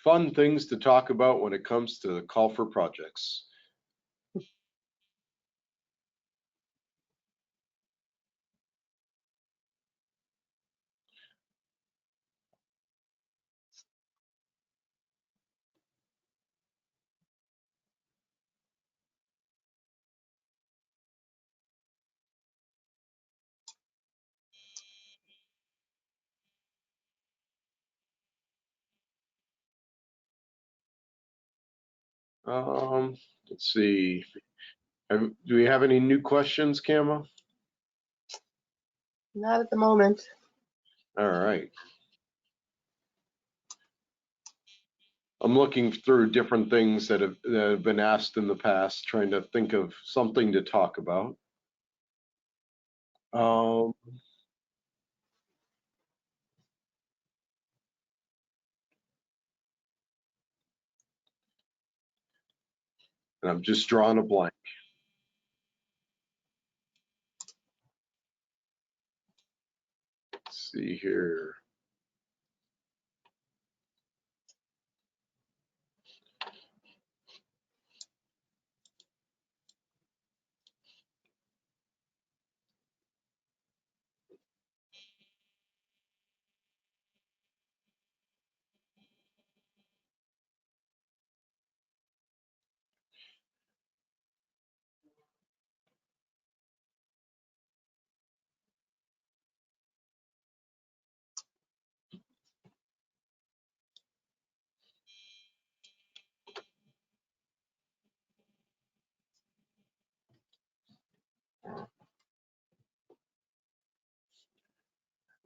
fun things to talk about when it comes to the call for projects. Let's see. Do we have any new questions, Kama? Not at the moment. All right. I'm looking through different things that have been asked in the past, trying to think of something to talk about. And I'm just drawing a blank. Let's see here.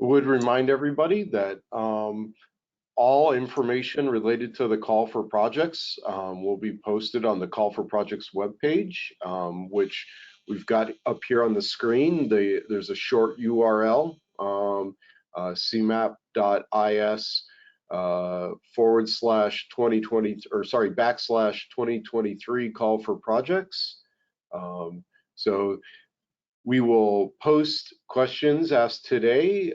Would remind everybody that all information related to the call for projects will be posted on the call for projects webpage, which we've got up here on the screen. There's a short URL, cmap.is /2023 call for projects. So we will post questions asked today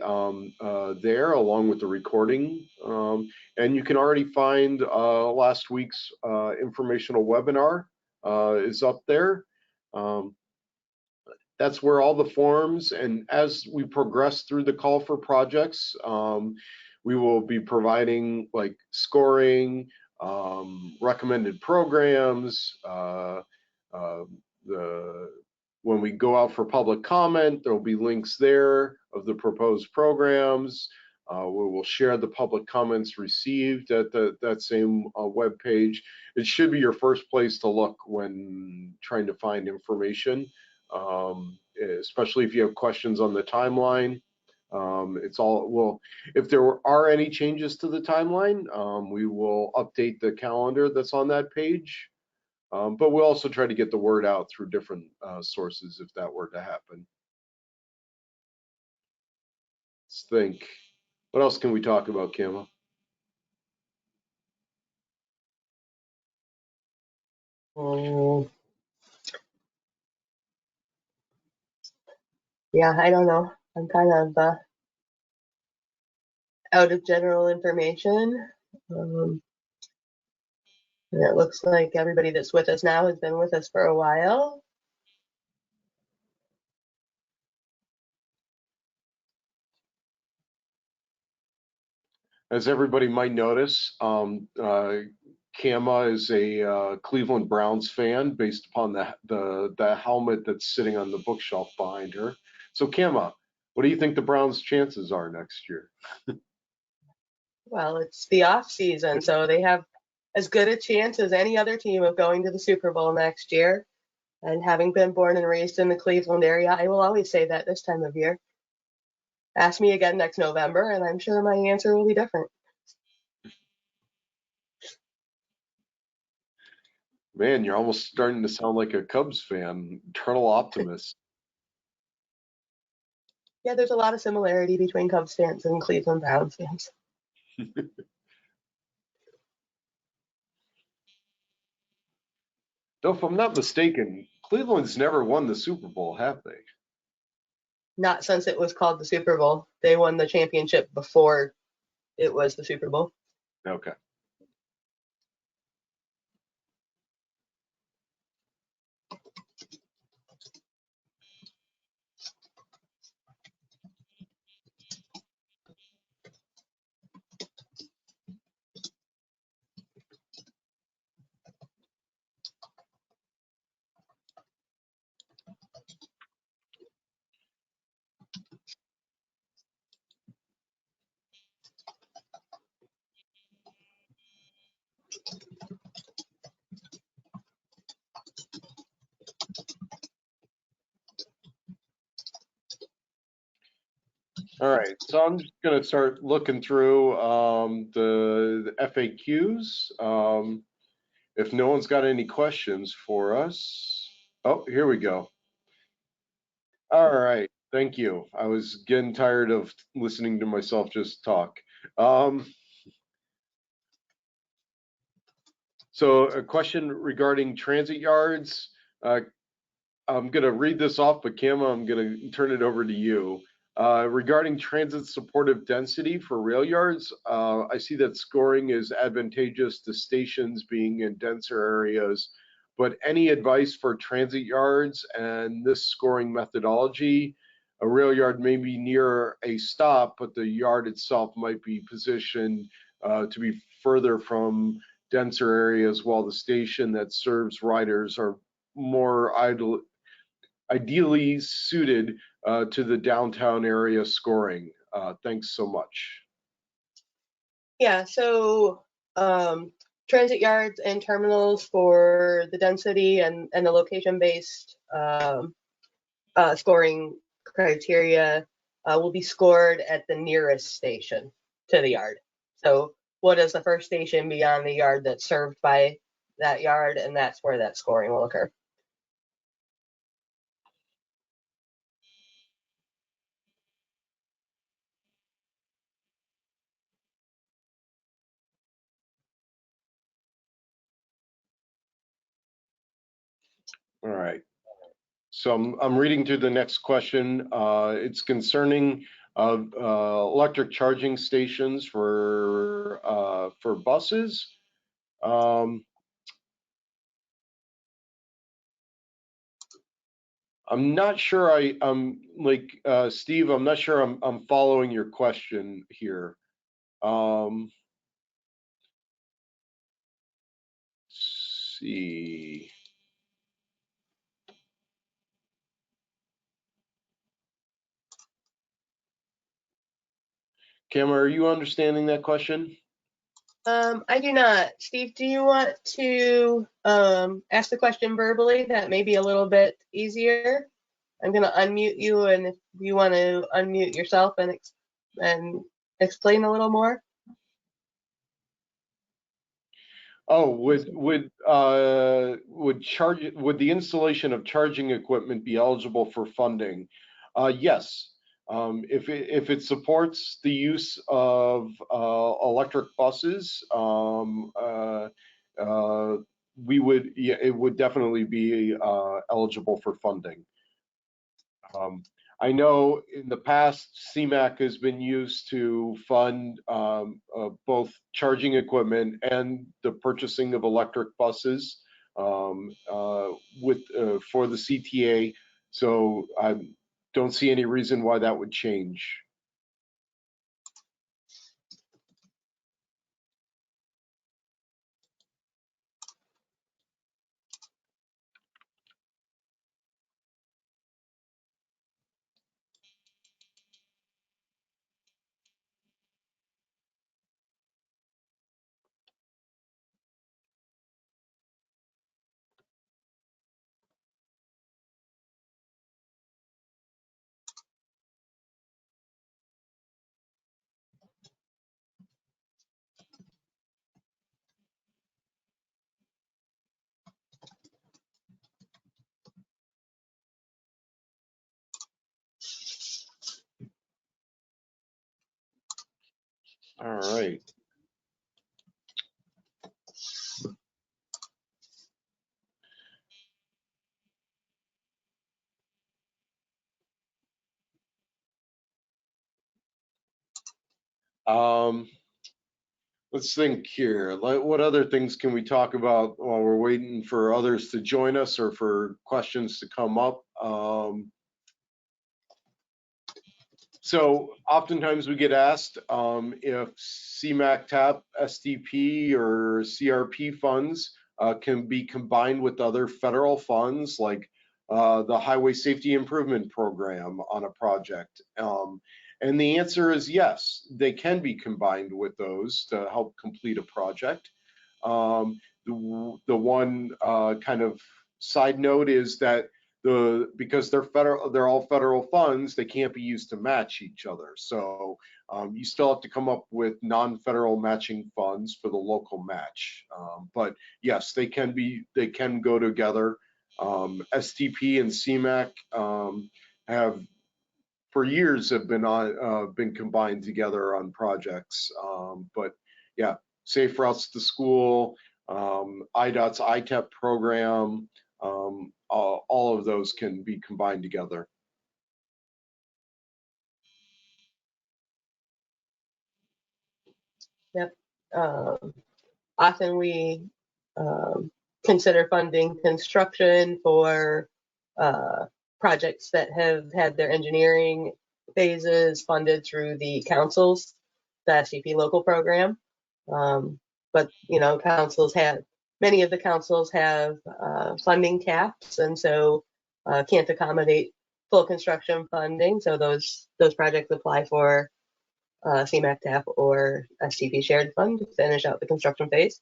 there along with the recording. And you can already find last week's informational webinar is up there. That's where all the forms, and as we progress through the call for projects, we will be providing like scoring, recommended programs, when we go out for public comment, there will be links there of the proposed programs. We will share the public comments received at that same web page. It should be your first place to look when trying to find information, especially if you have questions on the timeline. It's all, well, if there are any changes to the timeline, we will update the calendar that's on that page. But we'll also try to get the word out through different sources if that were to happen. Let's think. What else can we talk about, Kama? Yeah, I don't know. I'm kind of out of general information. And it looks like everybody that's with us now has been with us for a while. As everybody might notice, Kama is a Cleveland Browns fan based upon the helmet that's sitting on the bookshelf behind her. So Kama, what do you think the Browns' chances are next year? Well, it's the off season, so they have as good a chance as any other team of going to the Super Bowl next year. And having been born and raised in the Cleveland area, I will always say that this time of year. Ask me again next November, and I'm sure my answer will be different. Man, you're almost starting to sound like a Cubs fan, eternal optimist. Yeah, there's a lot of similarity between Cubs fans and Cleveland Browns fans. Though, if I'm not mistaken, Cleveland's never won the Super Bowl, have they? Not since it was called the Super Bowl. They won the championship before it was the Super Bowl. Okay. All right, so I'm just going to start looking through the FAQs. If no one's got any questions for us. Oh, here we go. All right, thank you. I was getting tired of listening to myself just talk. So a question regarding transit yards. I'm going to read this off, but Kama, I'm going to turn it over to you. Regarding transit supportive density for rail yards, I see that scoring is advantageous to stations being in denser areas, but any advice for transit yards and this scoring methodology? A rail yard may be near a stop, but the yard itself might be positioned to be further from denser areas, while the station that serves riders are more ideally suited to the downtown area scoring. Thanks so much. Yeah, so transit yards and terminals for the density and the location-based scoring criteria will be scored at the nearest station to the yard. So what is the first station beyond the yard that's served by that yard, and that's where that scoring will occur. All right. So I'm reading through the next question. It's concerning electric charging stations for buses. I'm not sure I'm like Steve, I'm not sure I'm following your question here. Let's see. Cam, are you understanding that question? I do not. Steve, do you want to ask the question verbally? That may be a little bit easier. I'm going to unmute you, and if you want to unmute yourself and explain a little more. Oh, would the installation of charging equipment be eligible for funding? Yes. If it supports the use of electric buses, it would definitely be eligible for funding. I know in the past, CMAQ has been used to fund both charging equipment and the purchasing of electric buses for the CTA. So I don't see any reason why that would change. All right. Let's think here. What other things can we talk about while we're waiting for others to join us or for questions to come up? So oftentimes we get asked if CMAQ, TAP, STP, or CRP funds can be combined with other federal funds like the Highway Safety Improvement Program on a project. And the answer is yes, they can be combined with those to help complete a project. The one kind of side note is that because they're all federal funds, they can't be used to match each other. So you still have to come up with non-federal matching funds for the local match. But yes, they can go together. STP and CMAQ have for years have been combined together on projects. But yeah, safe routes to school, IDOT's ITEP program. All of those can be combined together. Yep. Often we consider funding construction for projects that have had their engineering phases funded through the councils, the STP local program. But you know, many of the councils have funding caps, and so can't accommodate full construction funding. So those projects apply for CMAQ, TAP, or STP shared fund to finish out the construction phase.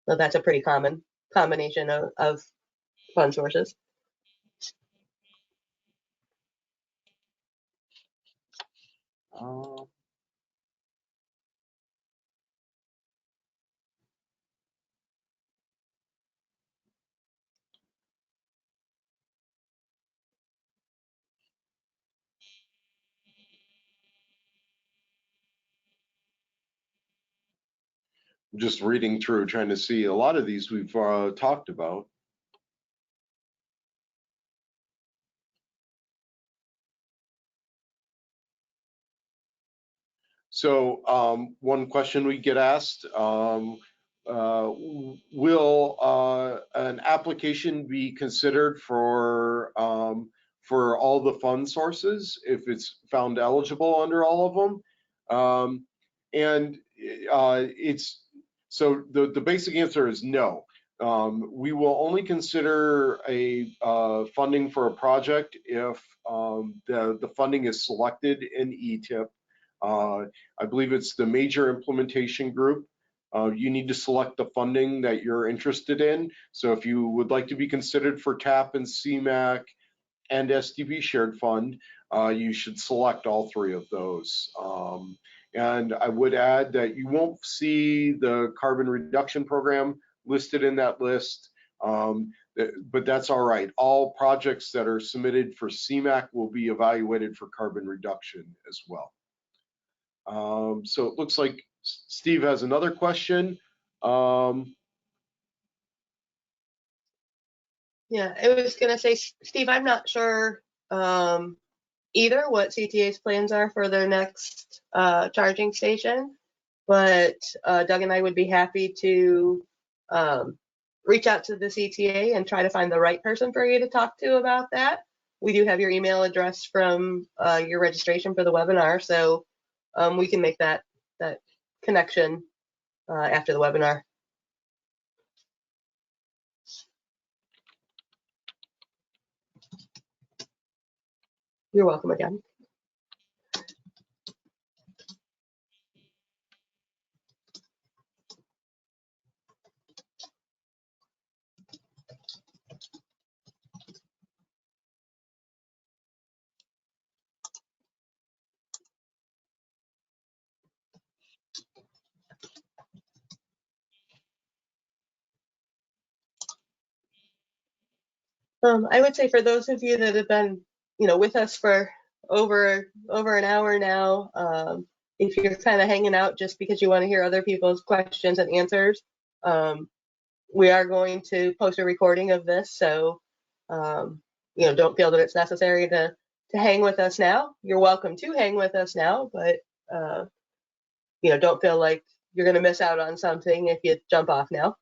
So that's a pretty common combination of fund sources. Just reading through, trying to see a lot of these we've talked about. So one question we get asked, will an application be considered for all the fund sources if it's found eligible under all of them? And so the basic answer is no. We will only consider a funding for a project if the funding is selected in ETIP. I believe it's the major implementation group. You need to select the funding that you're interested in. So if you would like to be considered for TAP and CMAQ and STP shared fund, you should select all three of those. And I would add that you won't see the carbon reduction program listed in that list, but that's all right. All projects that are submitted for CMAQ will be evaluated for carbon reduction as well. So it looks like Steve has another question. Yeah, I was gonna say, Steve, I'm not sure either what CTA's plans are for their next charging station, but Doug and I would be happy to reach out to the CTA and try to find the right person for you to talk to about that. We do have your email address from your registration for the webinar, so we can make that connection after the webinar. You're welcome again. I would say for those of you that have been, with us for over an hour now, if you're kind of hanging out just because you want to hear other people's questions and answers, we are going to post a recording of this, so don't feel that it's necessary to hang with us now. You're welcome to hang with us now, but don't feel like you're going to miss out on something if you jump off now.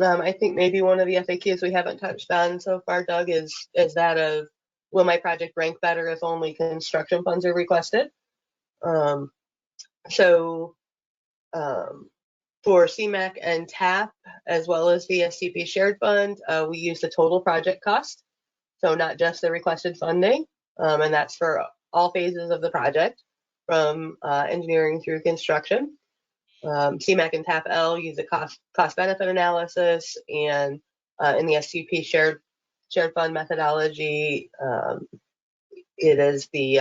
I think maybe one of the FAQs we haven't touched on so far, Doug, is that of, will my project rank better if only construction funds are requested? For CMAQ and TAP, as well as the STP shared fund, we use the total project cost, so not just the requested funding, and that's for all phases of the project, from engineering through construction. CMAQ and TAP-L use a cost benefit analysis, and in the STP shared fund methodology, it is the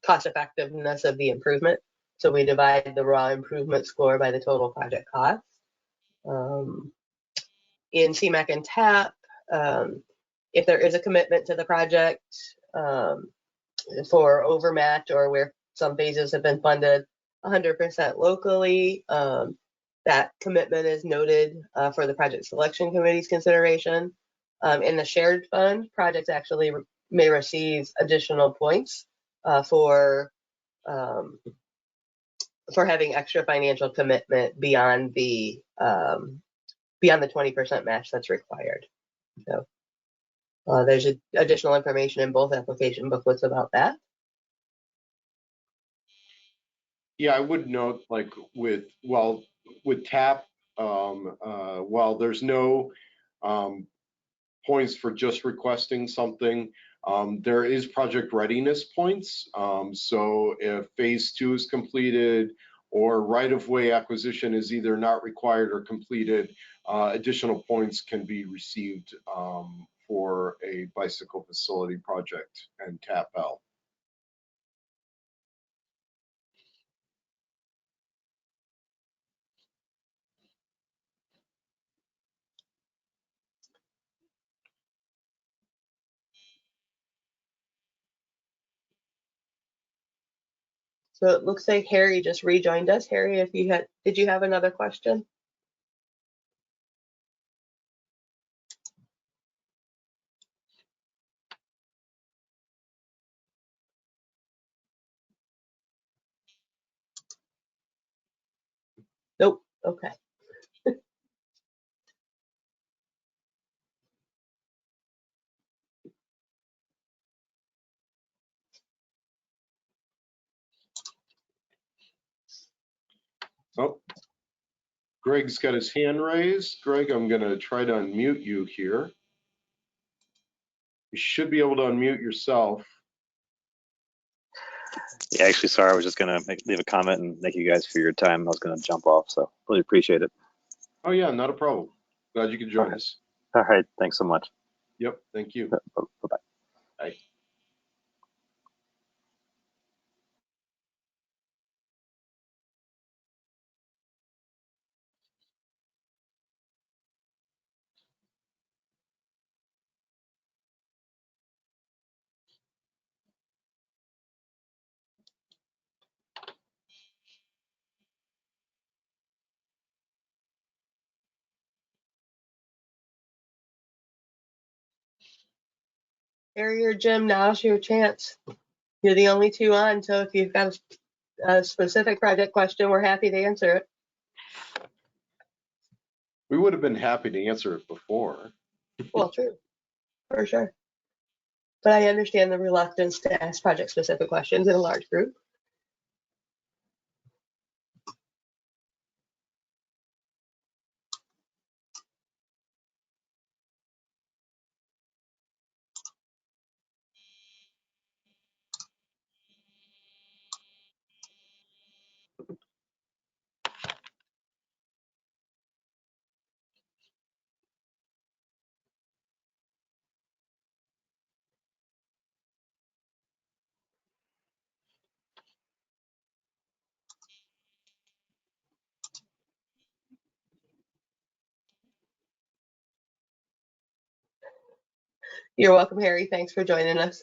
cost effectiveness of the improvement. So we divide the raw improvement score by the total project cost. In CMAQ and TAP, if there is a commitment to the project for overmatch, or where some phases have been funded 100% locally, that commitment is noted for the project selection committee's consideration. In the shared fund, projects actually may receive additional points for having extra financial commitment beyond the 20% match that's required. So there's additional information in both application booklets about that. Yeah, I would note, like with TAP, while there's no points for just requesting something, there is project readiness points. So if phase 2 is completed, or right-of-way acquisition is either not required or completed, additional points can be received for a bicycle facility project and TAP-L. So it looks like Harry just rejoined us. Harry, did you have another question? Nope. Okay. Oh, Greg's got his hand raised. Greg, I'm going to try to unmute you here. You should be able to unmute yourself. Yeah, actually, sorry, I was just going to leave a comment and thank you guys for your time. I was going to jump off, so really appreciate it. Oh, yeah, not a problem. Glad you could join us. All right, thanks so much. Yep, thank you. Bye-bye. Bye. Harry or Jim, now's your chance. You're the only two on, so if you've got a specific project question, we're happy to answer it. We would have been happy to answer it before. Well, true, for sure. But I understand the reluctance to ask project-specific questions in a large group. You're welcome, Harry. Thanks for joining us.